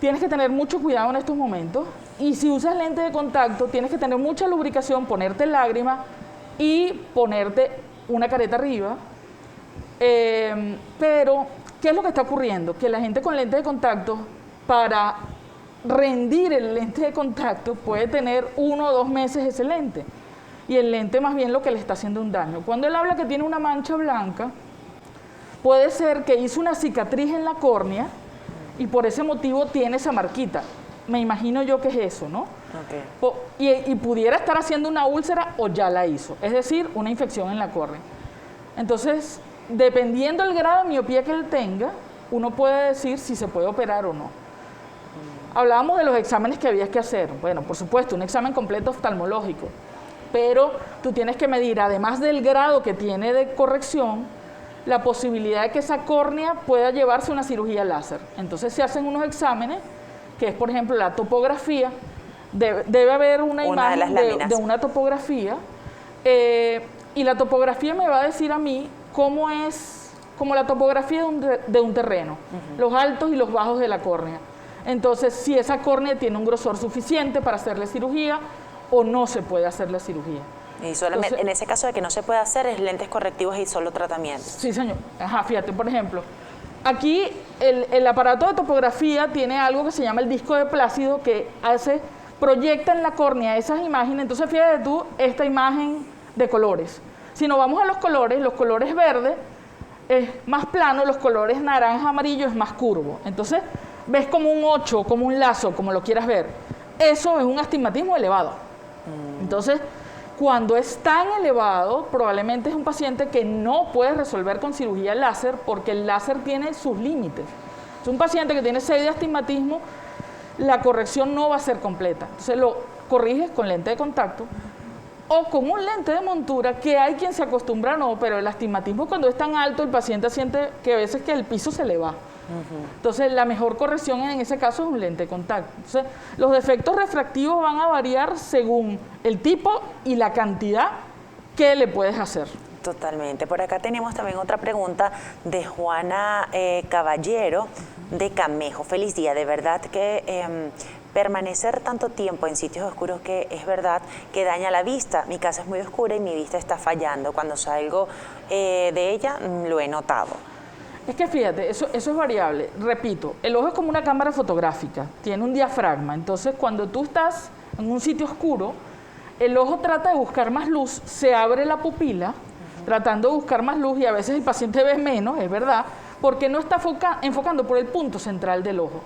tienes que tener mucho cuidado en estos momentos y si usas lente de contacto tienes que tener mucha lubricación, ponerte lágrimas y ponerte una careta arriba. Pero, ¿qué es lo que está ocurriendo? Que la gente con lente de contacto, para rendir el lente de contacto, puede tener 1 o 2 meses ese lente. Y el lente más bien lo que le está haciendo un daño. Cuando él habla que tiene una mancha blanca, puede ser que hizo una cicatriz en la córnea y por ese motivo tiene esa marquita. Me imagino yo que es eso, ¿no? Okay. Y pudiera estar haciendo una úlcera o ya la hizo, es decir, una infección en la córnea. Entonces, dependiendo del grado de miopía que él tenga, uno puede decir si se puede operar o no. Hablábamos de los exámenes que había que hacer. Bueno, por supuesto, un examen completo oftalmológico, pero tú tienes que medir, además del grado que tiene de corrección, la posibilidad de que esa córnea pueda llevarse una cirugía láser. Entonces se hacen unos exámenes, que es por ejemplo la topografía, debe haber una imagen de una topografía, y la topografía me va a decir a mí cómo es, como la topografía de un terreno, los altos y los bajos de la córnea. Entonces, si esa córnea tiene un grosor suficiente para hacerle cirugía o no se puede hacer la cirugía. Y solamente, entonces, en ese caso de que no se puede hacer, es lentes correctivos y solo tratamiento. Sí, señor. Fíjate, por ejemplo, aquí el aparato de topografía tiene algo que se llama el disco de Plácido que proyecta en la córnea esas imágenes. Entonces, fíjate tú, esta imagen de colores. Si nos vamos a los colores verdes es más plano, los colores naranja, amarillo es más curvo. Entonces, ves como un 8, como un lazo, como lo quieras ver. Eso es un astigmatismo elevado. Entonces, cuando es tan elevado, probablemente es un paciente que no puede resolver con cirugía láser porque el láser tiene sus límites. Es un paciente que tiene 6 de astigmatismo, la corrección no va a ser completa. Entonces lo corriges con lente de contacto o con un lente de montura, que hay quien se acostumbra no, pero el astigmatismo cuando es tan alto, el paciente siente que a veces que el piso se le va. Entonces la mejor corrección en ese caso es un lente de contacto. Entonces los defectos refractivos van a variar según el tipo y la cantidad que le puedes hacer. Totalmente. Por acá tenemos también otra pregunta de Juana Caballero de Camejo. Feliz día. De verdad que permanecer tanto tiempo en sitios oscuros, que es verdad que daña la vista. Mi casa es muy oscura y mi vista está fallando. Cuando salgo de ella lo he notado. Es que fíjate, eso es variable. Repito, el ojo es como una cámara fotográfica, tiene un diafragma. Entonces cuando tú estás en un sitio oscuro, el ojo trata de buscar más luz, se abre la pupila tratando de buscar más luz y a veces el paciente ve menos, es verdad, porque no está enfocando por el punto central del ojo.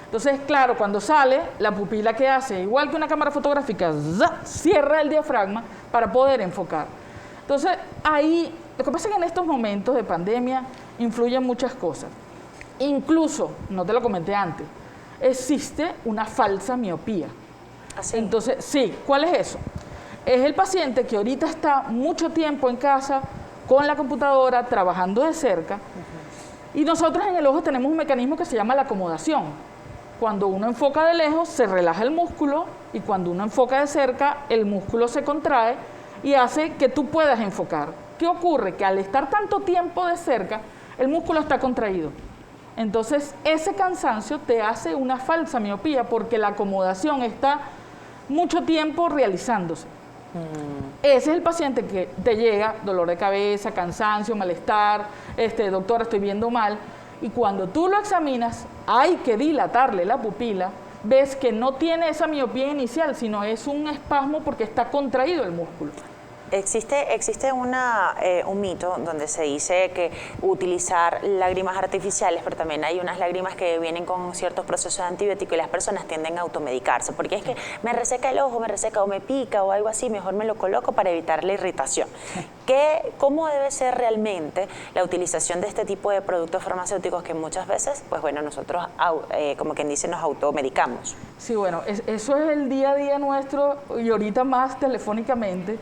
Entonces, claro, cuando sale, la pupila que hace, igual que una cámara fotográfica, cierra el diafragma para poder enfocar. Entonces, ahí, lo que pasa es que en estos momentos de pandemia influyen muchas cosas. Incluso, no te lo comenté antes, existe una falsa miopía. ¿Así? Entonces, sí, ¿cuál es eso? Es el paciente que ahorita está mucho tiempo en casa con la computadora, trabajando de cerca, y nosotros en el ojo tenemos un mecanismo que se llama la acomodación. Cuando uno enfoca de lejos, se relaja el músculo, y cuando uno enfoca de cerca, el músculo se contrae y hace que tú puedas enfocar. ¿Qué ocurre? Que al estar tanto tiempo de cerca, el músculo está contraído. Entonces, ese cansancio te hace una falsa miopía porque la acomodación está mucho tiempo realizándose. Ese es el paciente que te llega dolor de cabeza, cansancio, malestar, doctor, estoy viendo mal, y cuando tú lo examinas, hay que dilatarle la pupila, ves que no tiene esa miopía inicial, sino es un espasmo porque está contraído el músculo. Existe un mito donde se dice que utilizar lágrimas artificiales, pero también hay unas lágrimas que vienen con ciertos procesos de antibiótico y las personas tienden a automedicarse, porque es que me reseca el ojo, me reseca o me pica o algo así, mejor me lo coloco para evitar la irritación. ¿Cómo debe ser realmente la utilización de este tipo de productos farmacéuticos que muchas veces, pues bueno, nosotros, como quien dice, nos automedicamos? Sí, bueno, eso es el día a día nuestro y ahorita más telefónicamente.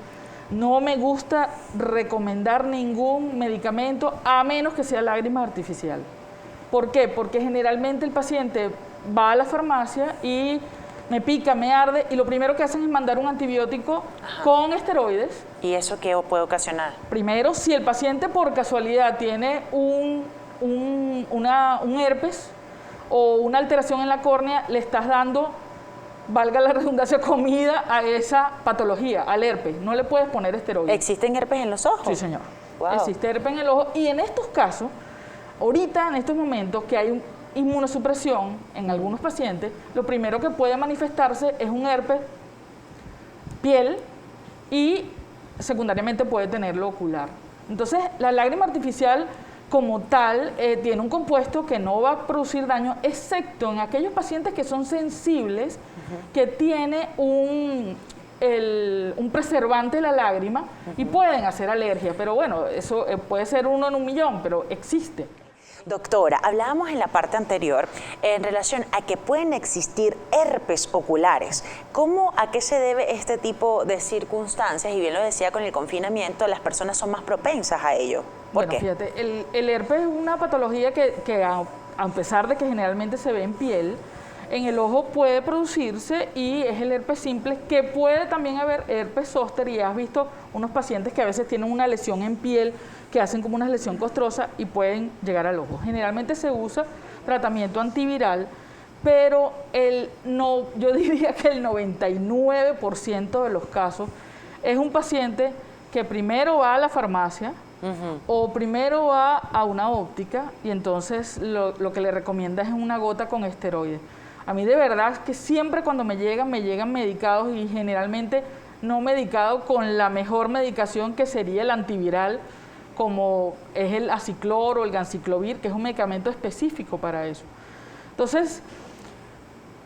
No me gusta recomendar ningún medicamento a menos que sea lágrimas artificial. ¿Por qué? Porque generalmente el paciente va a la farmacia y me pica, me arde y lo primero que hacen es mandar un antibiótico con esteroides. ¿Y eso qué puede ocasionar? Primero, si el paciente por casualidad tiene un herpes o una alteración en la córnea, le estás dando, valga la redundancia, comida a esa patología, al herpes. No le puedes poner esteroides. ¿Existen herpes en los ojos? Sí, señor. Wow. Existe herpes en el ojo y en estos casos, ahorita en estos momentos que hay inmunosupresión en algunos pacientes, lo primero que puede manifestarse es un herpes piel y secundariamente puede tenerlo ocular. Entonces, la lágrima artificial como tal tiene un compuesto que no va a producir daño, excepto en aquellos pacientes que son sensibles, que tiene un preservante de la lágrima y pueden hacer alergia. Pero bueno, eso puede ser 1 en 1.000.000, pero existe. Doctora, hablábamos en la parte anterior en relación a que pueden existir herpes oculares. ¿A qué se debe este tipo de circunstancias? Y bien lo decía, con el confinamiento las personas son más propensas a ello. ¿Por qué? Fíjate, el herpes es una patología que a pesar de que generalmente se ve en piel, en el ojo puede producirse y es el herpes simple, que puede también haber herpes zóster, y has visto unos pacientes que a veces tienen una lesión en piel que hacen como una lesión costrosa y pueden llegar al ojo. Generalmente se usa tratamiento antiviral, pero yo diría que el 99% de los casos es un paciente que primero va a la farmacia o primero va a una óptica y entonces lo que le recomienda es una gota con esteroides. A mí de verdad que siempre cuando me llegan medicados y generalmente no medicados con la mejor medicación que sería el antiviral, como es el aciclor o el ganciclovir, que es un medicamento específico para eso. Entonces,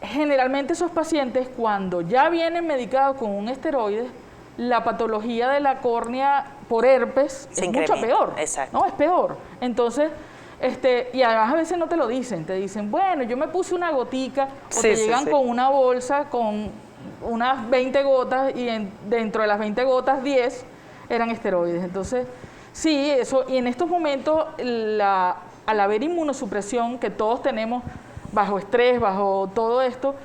generalmente esos pacientes, cuando ya vienen medicados con un esteroide, la patología de la córnea por herpes Se es mucho incrementa, peor. exacto. No, es peor. Entonces, y además a veces no te lo dicen, te dicen, bueno, yo me puse una gotica, o Sí, te sí, llegan sí. con una bolsa con unas 20 gotas y dentro de las 20 gotas 10 eran esteroides. Entonces, sí, eso, y en estos momentos, al haber inmunosupresión que todos tenemos bajo estrés, bajo todo esto,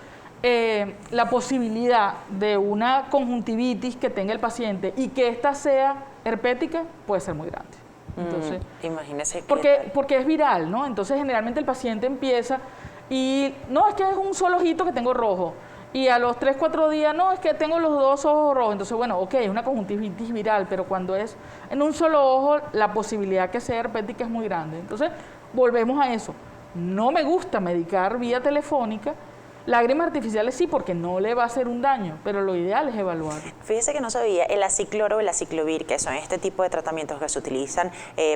la posibilidad de una conjuntivitis que tenga el paciente y que ésta sea herpética puede ser muy grande. Entonces, Imagínese que porque es viral, ¿no? Entonces, generalmente el paciente empieza y no, es que es un solo ojito que tengo rojo. Y a los 3, 4 días, no, es que tengo los 2 ojos rojos. Entonces, bueno, ok, es una conjuntivitis viral, pero cuando es en un solo ojo, la posibilidad que sea herpética es muy grande. Entonces, volvemos a eso. No me gusta medicar vía telefónica. Lágrimas artificiales sí, porque no le va a hacer un daño, pero lo ideal es evaluar. Fíjese que no sabía, el aciclor o el aciclovir, que son este tipo de tratamientos que se utilizan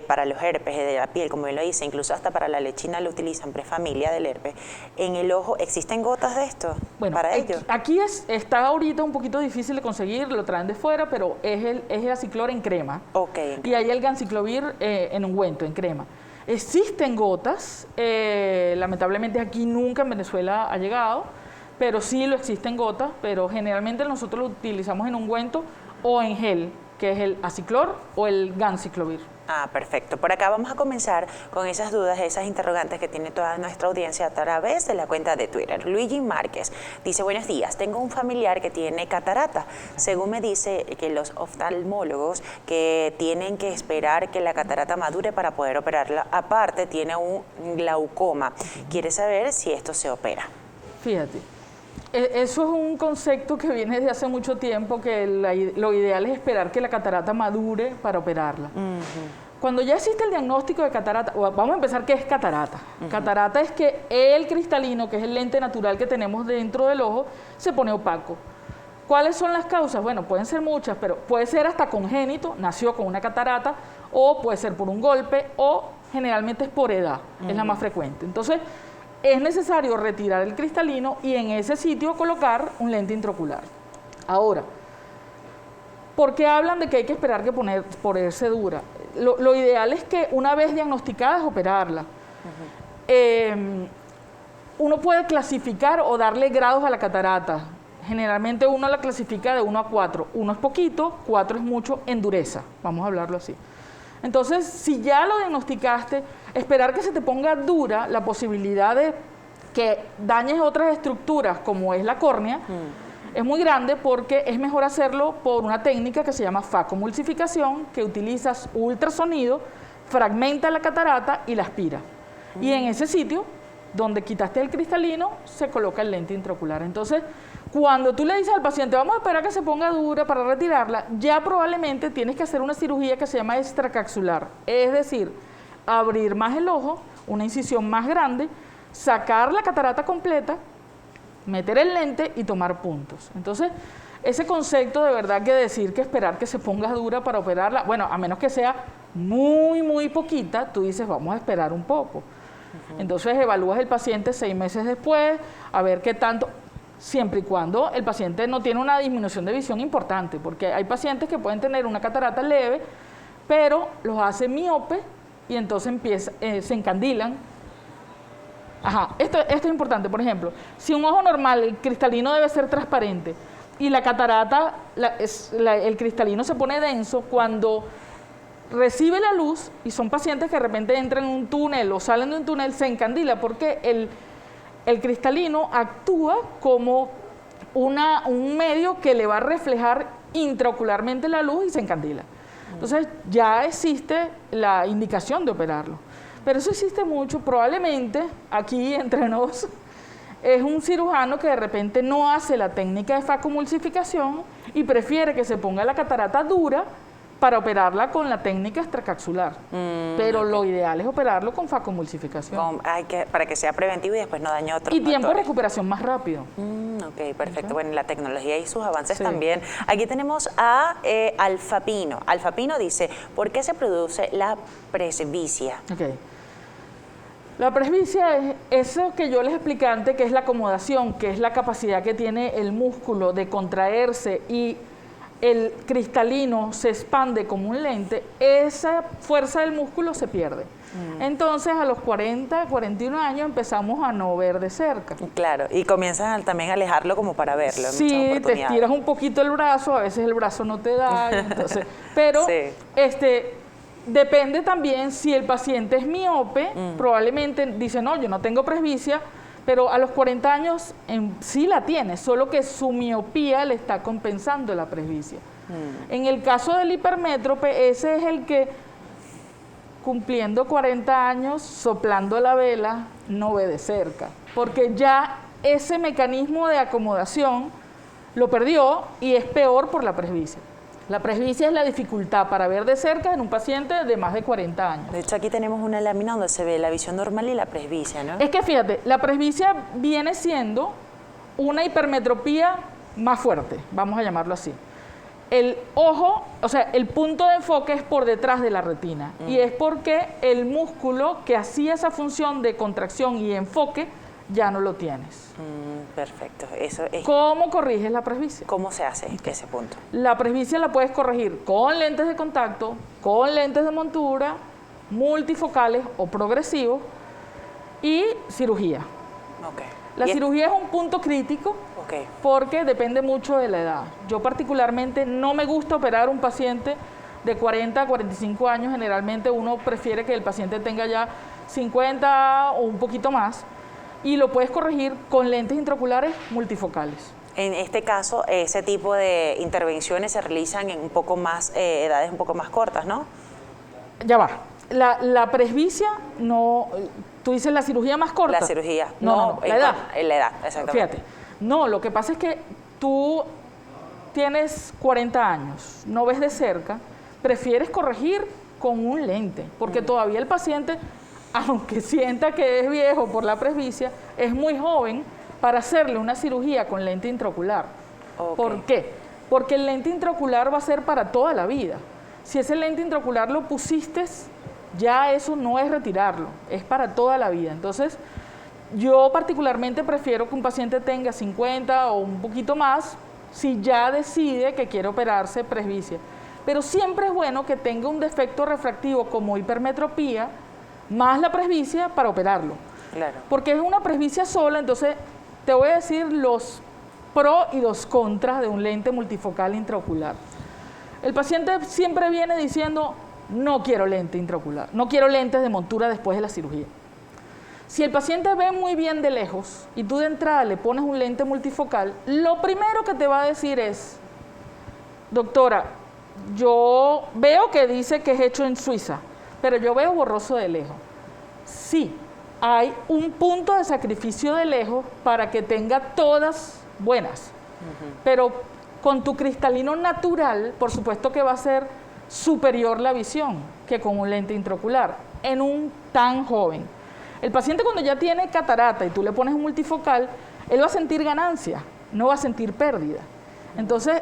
para los herpes de la piel, como bien lo dice, incluso hasta para la lechina lo utilizan, prefamilia del herpes. En el ojo, ¿existen gotas de esto para ellos? Aquí está ahorita un poquito difícil de conseguir, lo traen de fuera, pero es el aciclor en crema. Ok. Y hay el ganciclovir en ungüento, en crema. Existen gotas, lamentablemente aquí nunca en Venezuela ha llegado, pero sí lo existen gotas, pero generalmente nosotros lo utilizamos en ungüento o en gel, que es el aciclor o el ganciclovir. Ah, perfecto. Por acá vamos a comenzar con esas dudas, esas interrogantes que tiene toda nuestra audiencia a través de la cuenta de Twitter. Luigi Márquez dice, buenos días, tengo un familiar que tiene catarata. Según me dice que los oftalmólogos que tienen que esperar que la catarata madure para poder operarla. Aparte, tiene un glaucoma. Quiere saber si esto se opera. Fíjate, eso es un concepto que viene desde hace mucho tiempo, que lo ideal es esperar que la catarata madure para operarla. Cuando ya existe el diagnóstico de catarata, vamos a empezar, ¿qué es catarata? Catarata es que el cristalino, que es el lente natural que tenemos dentro del ojo, se pone opaco. ¿Cuáles son las causas? Bueno, pueden ser muchas, pero puede ser hasta congénito, nació con una catarata, o puede ser por un golpe, o generalmente es por edad, es la más frecuente. Entonces, es necesario retirar el cristalino y en ese sitio colocar un lente intraocular. Ahora, ¿por qué hablan de que hay que esperar que ponerse dura? Lo ideal es que una vez diagnosticada es operarla. Uno puede clasificar o darle grados a la catarata. Generalmente uno la clasifica de 1 a 4. 1 es poquito, 4 es mucho en dureza, vamos a hablarlo así. Entonces, si ya lo diagnosticaste, esperar que se te ponga dura, la posibilidad de que dañes otras estructuras, como es la córnea, es muy grande, porque es mejor hacerlo por una técnica que se llama facomulsificación, que utilizas ultrasonido, fragmenta la catarata y la aspira. Y en ese sitio, donde quitaste el cristalino, se coloca el lente intraocular. Entonces, cuando tú le dices al paciente, vamos a esperar que se ponga dura para retirarla, ya probablemente tienes que hacer una cirugía que se llama extracapsular. Es decir, abrir más el ojo, una incisión más grande, sacar la catarata completa, meter el lente y tomar puntos. Entonces, ese concepto de verdad que decir que esperar que se ponga dura para operarla, bueno, a menos que sea muy, muy poquita, tú dices, vamos a esperar un poco. Entonces, evalúas el paciente 6 meses después, a ver qué tanto, siempre y cuando el paciente no tiene una disminución de visión importante, porque hay pacientes que pueden tener una catarata leve, pero los hace miope y entonces se encandilan. Ajá, esto es importante. Por ejemplo, si un ojo normal, el cristalino debe ser transparente y la catarata, el cristalino se pone denso cuando recibe la luz, y son pacientes que de repente entran en un túnel o salen de un túnel, se encandila porque el cristalino actúa como un medio que le va a reflejar intraocularmente la luz y se encandila. Entonces ya existe la indicación de operarlo. Pero eso existe mucho, probablemente aquí entre nos es un cirujano que de repente no hace la técnica de facomulsificación y prefiere que se ponga la catarata dura para operarla con la técnica extracapsular. Pero lo ideal es operarlo con facomulsificación. Para que sea preventivo y después no dañe otros y tiempo de factores. recuperación más rápido. Ok, perfecto. Bueno, la tecnología y sus avances también. Aquí tenemos a Alfapino. Alfapino dice, ¿por qué se produce la presbicia? Okay. La presbicia es eso que yo les expliqué antes, que es la acomodación, que es la capacidad que tiene el músculo de contraerse y el cristalino se expande como un lente. Esa fuerza del músculo se pierde. Entonces, a los 40, 41 años empezamos a no ver de cerca. Claro, y comienzas también a alejarlo como para verlo. En muchas Sí, te oportunidades. estiras un poquito el brazo, a veces el brazo no te da, entonces, pero Sí. Depende también si el paciente es miope, probablemente dice, no, yo no tengo presbicia, pero a los 40 años sí la tiene, solo que su miopía le está compensando la presbicia. En el caso del hipermétrope, ese es el que cumpliendo 40 años, soplando la vela, no ve de cerca, porque ya ese mecanismo de acomodación lo perdió y es peor por la presbicia. La presbicia es la dificultad para ver de cerca en un paciente de más de 40 años. De hecho, aquí tenemos una lámina donde se ve la visión normal y la presbicia, ¿no? Es que fíjate, la presbicia viene siendo una hipermetropía más fuerte, vamos a llamarlo así. El ojo, o sea, el punto de enfoque es por detrás de la retina y es porque el músculo que hacía esa función de contracción y enfoque ya no lo tienes. Perfecto. Eso es. ¿Cómo corriges la presbicia? ¿Cómo se hace ese punto? La presbicia la puedes corregir con lentes de contacto, con lentes de montura, multifocales o progresivos y cirugía. Ok. La Y cirugía es un punto crítico Ok. porque depende mucho de la edad. Yo particularmente no me gusta operar un paciente de 40 a 45 años. Generalmente uno prefiere que el paciente tenga ya 50 o un poquito más y lo puedes corregir con lentes intraoculares multifocales. En este caso, ese tipo de intervenciones se realizan en un poco más, edades un poco más cortas, ¿no? Ya va. La presbicia no... Tú dices la cirugía más corta. La cirugía. No, la edad. La edad, exactamente. Fíjate. No, lo que pasa es que tú tienes 40 años, no ves de cerca, prefieres corregir con un lente, porque todavía el paciente, aunque sienta que es viejo por la presbicia, es muy joven para hacerle una cirugía con lente intraocular. Ok. ¿Por qué? Porque el lente intraocular va a ser para toda la vida. Si ese lente intraocular lo pusiste, ya eso no es retirarlo, es para toda la vida. Entonces, yo particularmente prefiero que un paciente tenga 50 o un poquito más si ya decide que quiere operarse presbicia. Pero siempre es bueno que tenga un defecto refractivo como hipermetropía más la presbicia para operarlo. Claro. Porque es una presbicia sola, entonces te voy a decir los pros y los contras de un lente multifocal intraocular. El paciente siempre viene diciendo, no quiero lente intraocular, no quiero lentes de montura después de la cirugía. Si el paciente ve muy bien de lejos y tú de entrada le pones un lente multifocal, lo primero que te va a decir es, doctora, yo veo que dice que es hecho en Suiza, pero yo veo borroso de lejos. Sí, hay un punto de sacrificio de lejos para que tenga todas buenas, pero con tu cristalino natural, por supuesto que va a ser superior la visión que con un lente intraocular en un tan joven. El paciente cuando ya tiene catarata y tú le pones un multifocal, él va a sentir ganancia, no va a sentir pérdida. Entonces,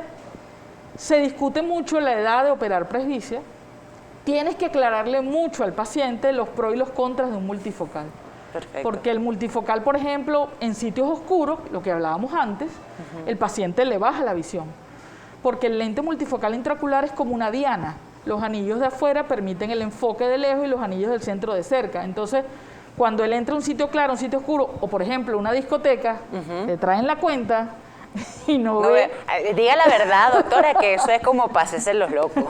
se discute mucho la edad de operar presbicia. Tienes que aclararle mucho al paciente los pros y los contras de un multifocal. Perfecto. Porque el multifocal, por ejemplo, en sitios oscuros, lo que hablábamos antes, el paciente le baja la visión. Porque el lente multifocal intraocular es como una diana. Los anillos de afuera permiten el enfoque de lejos y los anillos del centro de cerca. Entonces, cuando él entra a un sitio claro, un sitio oscuro, o por ejemplo una discoteca, le traen la cuenta y no ve. Diga la verdad, doctora, que eso es como pases los locos.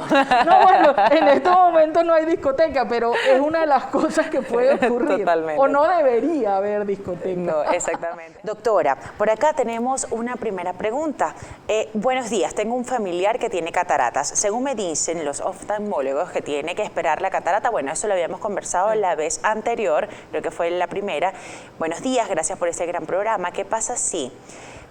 No, bueno, en estos momentos no hay discoteca, pero es una de las cosas que puede ocurrir. Totalmente. O no debería haber discoteca. No, exactamente. Doctora, por acá tenemos una primera pregunta. Buenos días, tengo un familiar que tiene cataratas. Según me dicen los oftalmólogos que tiene que esperar la catarata, bueno, eso lo habíamos conversado la vez anterior, creo que fue la primera. Buenos días, gracias por este gran programa. ¿Qué pasa si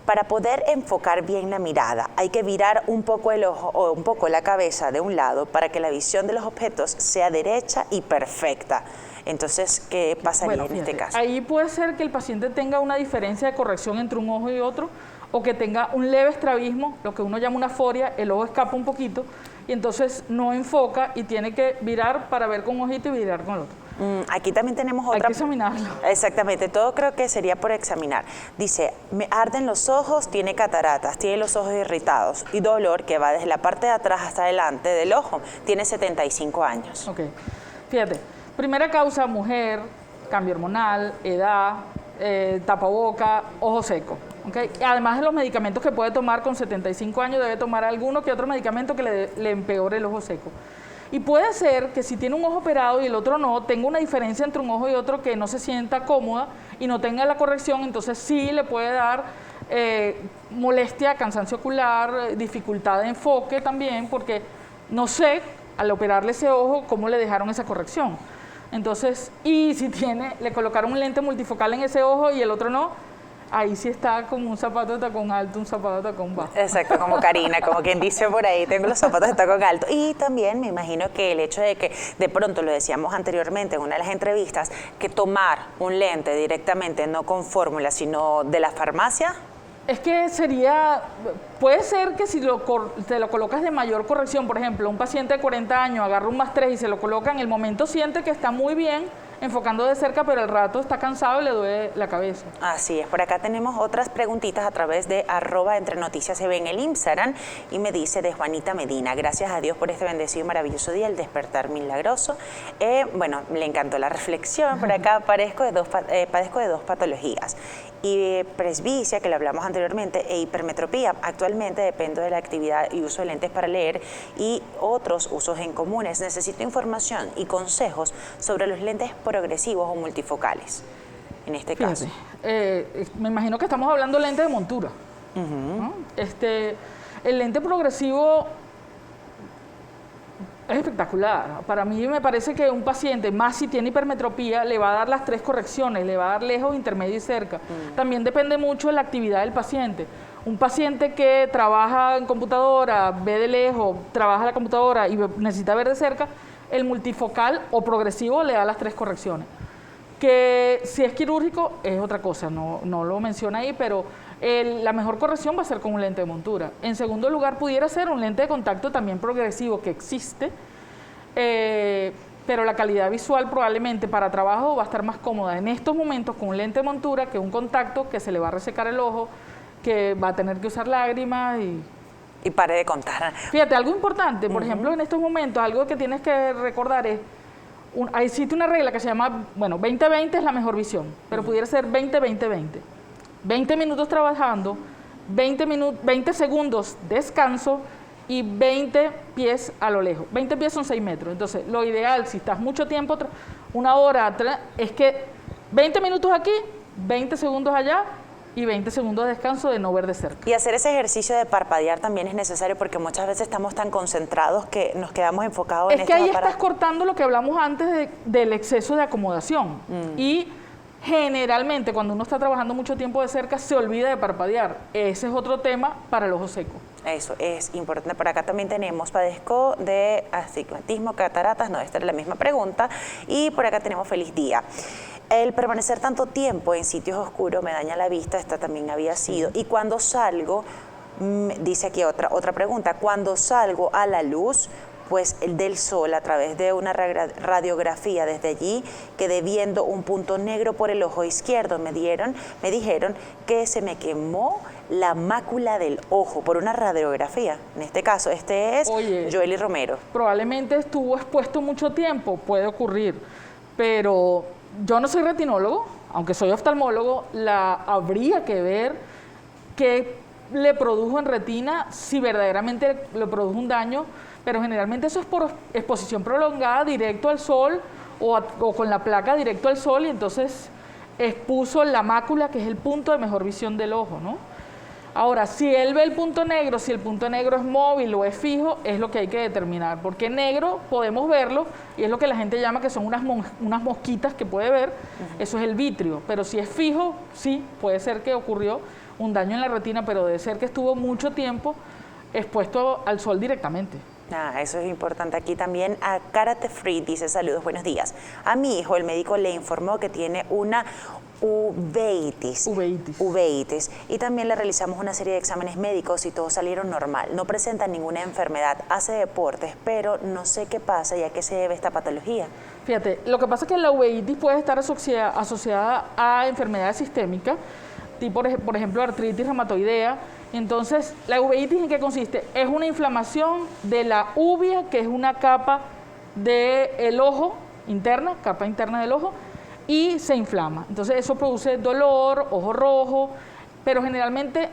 para poder enfocar bien la mirada hay que virar un poco el ojo o un poco la cabeza de un lado para que la visión de los objetos sea derecha y perfecta? Entonces, ¿qué pasaría en este caso? Ahí puede ser que el paciente tenga una diferencia de corrección entre un ojo y otro, o que tenga un leve estrabismo, lo que uno llama una aforia, el ojo escapa un poquito y entonces no enfoca y tiene que virar para ver con un ojito y virar con el otro. Aquí también tenemos Hay otra. que examinarlo. Exactamente, todo creo que sería por examinar. Dice, me arden los ojos, tiene cataratas, tiene los ojos irritados y dolor que va desde la parte de atrás hasta adelante del ojo. Tiene 75 años. Ok, fíjate, primera causa, mujer, cambio hormonal, edad, tapaboca, ojo seco. ¿Okay? Además de los medicamentos que puede tomar con 75 años, debe tomar alguno que otro medicamento que le empeore el ojo seco. Y puede ser que si tiene un ojo operado y el otro no, tenga una diferencia entre un ojo y otro que no se sienta cómoda y no tenga la corrección, entonces sí le puede dar molestia, cansancio ocular, dificultad de enfoque también, porque no sé, al operarle ese ojo, cómo le dejaron esa corrección. Entonces, y si le colocaron un lente multifocal en ese ojo y el otro no, ahí sí está como un zapato de tacón alto, un zapato de tacón bajo. Exacto, como Karina, como quien dice por ahí, tengo los zapatos de tacón alto. Y también me imagino que el hecho de que, de pronto lo decíamos anteriormente en una de las entrevistas, que tomar un lente directamente, no con fórmula, sino de la farmacia. Es que puede ser que si te lo colocas de mayor corrección, por ejemplo, un paciente de 40 años agarra un +3 y se lo coloca, en el momento siente que está muy bien, enfocando de cerca, pero al rato está cansado y le duele la cabeza. Así es, por acá tenemos otras preguntitas a través de @entrenoticiascb en el Instagram y me dice de Juanita Medina, gracias a Dios por este bendecido y maravilloso día, el despertar milagroso. Bueno, le encantó la reflexión, por acá padezco de dos patologías. Y presbicia, que le hablamos anteriormente, e hipermetropía. Actualmente dependo de la actividad y uso de lentes para leer y otros usos en comunes. Necesito información y consejos sobre los lentes progresivos o multifocales, en este caso. Me imagino que estamos hablando de lente de montura. ¿No? El lente progresivo es espectacular. Para mí me parece que un paciente, más si tiene hipermetropía, le va a dar las 3 correcciones, le va a dar lejos, intermedio y cerca. También depende mucho de la actividad del paciente. Un paciente que trabaja en computadora, ve de lejos, trabaja en la computadora y necesita ver de cerca, el multifocal o progresivo le da las 3 correcciones. Que si es quirúrgico es otra cosa, no lo menciona ahí, pero la mejor corrección va a ser con un lente de montura. En segundo lugar, pudiera ser un lente de contacto también progresivo que existe, pero la calidad visual probablemente para trabajo va a estar más cómoda en estos momentos con un lente de montura que un contacto que se le va a resecar el ojo, que va a tener que usar lágrimas y pare de contar. Fíjate, algo importante, por ejemplo, en estos momentos, algo que tienes que recordar es, existe una regla que se llama, 20-20 es la mejor visión, pero pudiera ser 20-20-20. 20 minutos trabajando, 20 segundos descanso y 20 pies a lo lejos. 20 pies son 6 metros. Entonces, lo ideal, si estás mucho tiempo, una hora, es que 20 minutos aquí, 20 segundos allá y 20 segundos de descanso de no ver de cerca. Y hacer ese ejercicio de parpadear también es necesario porque muchas veces estamos tan concentrados que nos quedamos enfocados en estos aparatos. Es que ahí estás cortando lo que hablamos antes del exceso de acomodación. Y generalmente cuando uno está trabajando mucho tiempo de cerca se olvida de parpadear. Ese es otro tema para el ojo seco. Eso es importante. Por acá también tenemos, padezco de astigmatismo, cataratas, no, esta es la misma pregunta. Y por acá tenemos feliz día. El permanecer tanto tiempo en sitios oscuros me daña la vista, esta también había sido. Y cuando salgo, dice aquí otra pregunta, cuando salgo a la luz, pues del sol a través de una radiografía desde allí, quedé viendo un punto negro por el ojo izquierdo. Me dijeron que se me quemó la mácula del ojo por una radiografía. En este caso, este es Joely Romero. Probablemente estuvo expuesto mucho tiempo, puede ocurrir, pero yo no soy retinólogo, aunque soy oftalmólogo, habría que ver qué le produjo en retina, si verdaderamente le produjo un daño, pero generalmente eso es por exposición prolongada directo al sol o con la placa directo al sol y entonces expuso la mácula, que es el punto de mejor visión del ojo, ¿no? Ahora, si él ve el punto negro, si el punto negro es móvil o es fijo, es lo que hay que determinar, porque negro podemos verlo y es lo que la gente llama que son unas mosquitas que puede ver, eso es el vitrio, pero si es fijo, sí, puede ser que ocurrió un daño en la retina, pero debe ser que estuvo mucho tiempo expuesto al sol directamente. Eso es importante. Aquí también a Karate Free dice, saludos, buenos días. A mi hijo el médico le informó que tiene una uveitis. Uveitis. Y también le realizamos una serie de exámenes médicos y todos salieron normal. No presenta ninguna enfermedad, hace deportes, pero no sé qué pasa y a qué se debe esta patología. Fíjate, lo que pasa es que la uveitis puede estar asociada a enfermedades sistémicas, tipo, por ejemplo, artritis reumatoidea. Entonces, ¿la uveitis en qué consiste? Es una inflamación de la uvea, que es una capa del ojo interna, capa interna del ojo, y se inflama. Entonces, eso produce dolor, ojo rojo, pero generalmente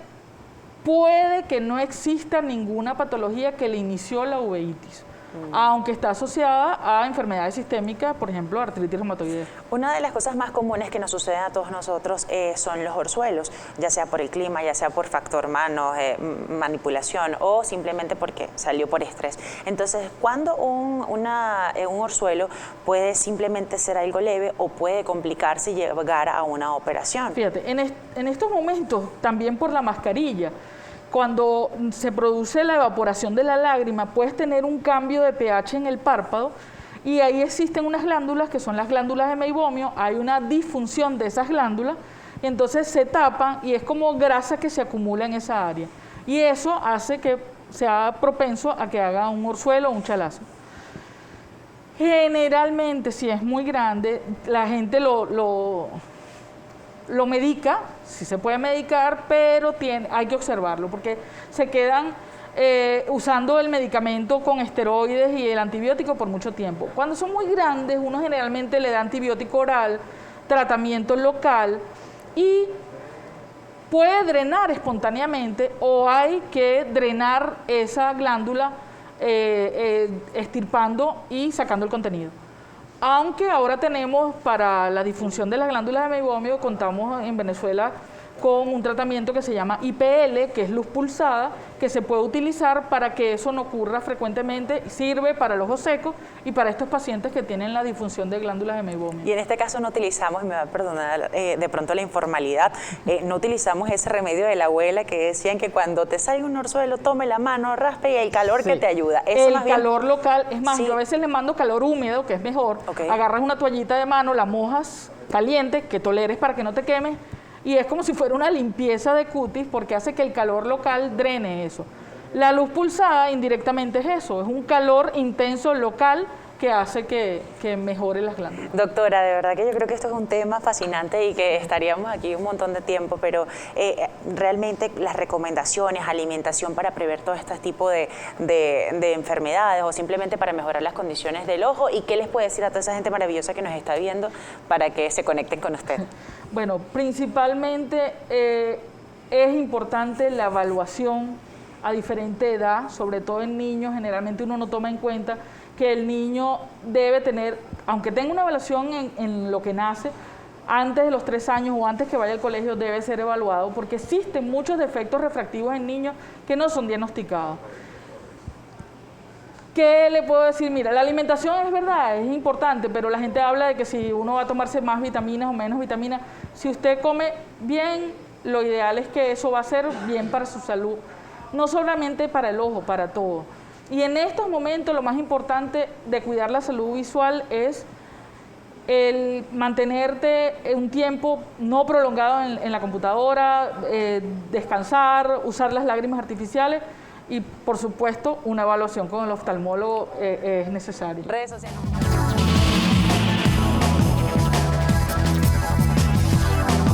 puede que no exista ninguna patología que le inició la uveitis, aunque está asociada a enfermedades sistémicas, por ejemplo, artritis reumatoidea. Una de las cosas más comunes que nos suceden a todos nosotros son los orzuelos, ya sea por el clima, ya sea por factor manos, manipulación o simplemente porque salió por estrés. Entonces, ¿cuándo un orzuelo puede simplemente ser algo leve o puede complicarse y llegar a una operación? Fíjate, en estos momentos, también por la mascarilla, cuando se produce la evaporación de la lágrima, puedes tener un cambio de pH en el párpado y ahí existen unas glándulas que son las glándulas de meibomio, hay una disfunción de esas glándulas y entonces se tapan y es como grasa que se acumula en esa área. Y eso hace que sea propenso a que haga un orzuelo o un chalazo. Generalmente, si es muy grande, la gente lo medica, sí se puede medicar, pero hay que observarlo porque se quedan usando el medicamento con esteroides y el antibiótico por mucho tiempo. Cuando son muy grandes, uno generalmente le da antibiótico oral, tratamiento local y puede drenar espontáneamente o hay que drenar esa glándula extirpando y sacando el contenido. Aunque ahora tenemos para la disfunción de las glándulas de meibomio, contamos en Venezuela con un tratamiento que se llama IPL, que es luz pulsada, que se puede utilizar para que eso no ocurra frecuentemente, sirve para el ojo seco y para estos pacientes que tienen la disfunción de glándulas de meibomio. Y en este caso no utilizamos, y me va a perdonar de pronto la informalidad, no utilizamos ese remedio de la abuela que decían que cuando te salga un orzuelo, tome la mano, raspe y el calor que te ayuda. Eso el calor local, es más, yo a veces le mando calor húmedo, que es mejor, agarras una toallita de mano, la mojas caliente, que toleres para que no te quemes, y es como si fuera una limpieza de cutis porque hace que el calor local drene eso. La luz pulsada indirectamente es eso, es un calor intenso local que hace que mejore las glándulas. Doctora, de verdad que yo creo que esto es un tema fascinante y que estaríamos aquí un montón de tiempo, pero realmente las recomendaciones, alimentación para prever todo este tipo de enfermedades o simplemente para mejorar las condiciones del ojo, ¿y qué les puede decir a toda esa gente maravillosa que nos está viendo para que se conecten con usted? Bueno, principalmente es importante la evaluación a diferente edad, sobre todo en niños. Generalmente uno no toma en cuenta que el niño debe tener, aunque tenga una evaluación en lo que nace, antes de los 3 años o antes que vaya al colegio debe ser evaluado porque existen muchos defectos refractivos en niños que no son diagnosticados. ¿Qué le puedo decir? Mira, la alimentación es verdad, es importante, pero la gente habla de que si uno va a tomarse más vitaminas o menos vitaminas, si usted come bien, lo ideal es que eso va a ser bien para su salud, no solamente para el ojo, para todo. Y en estos momentos lo más importante de cuidar la salud visual es el mantenerte un tiempo no prolongado en la computadora, descansar, usar las lágrimas artificiales y, por supuesto, una evaluación con el oftalmólogo es necesaria. Redes sociales.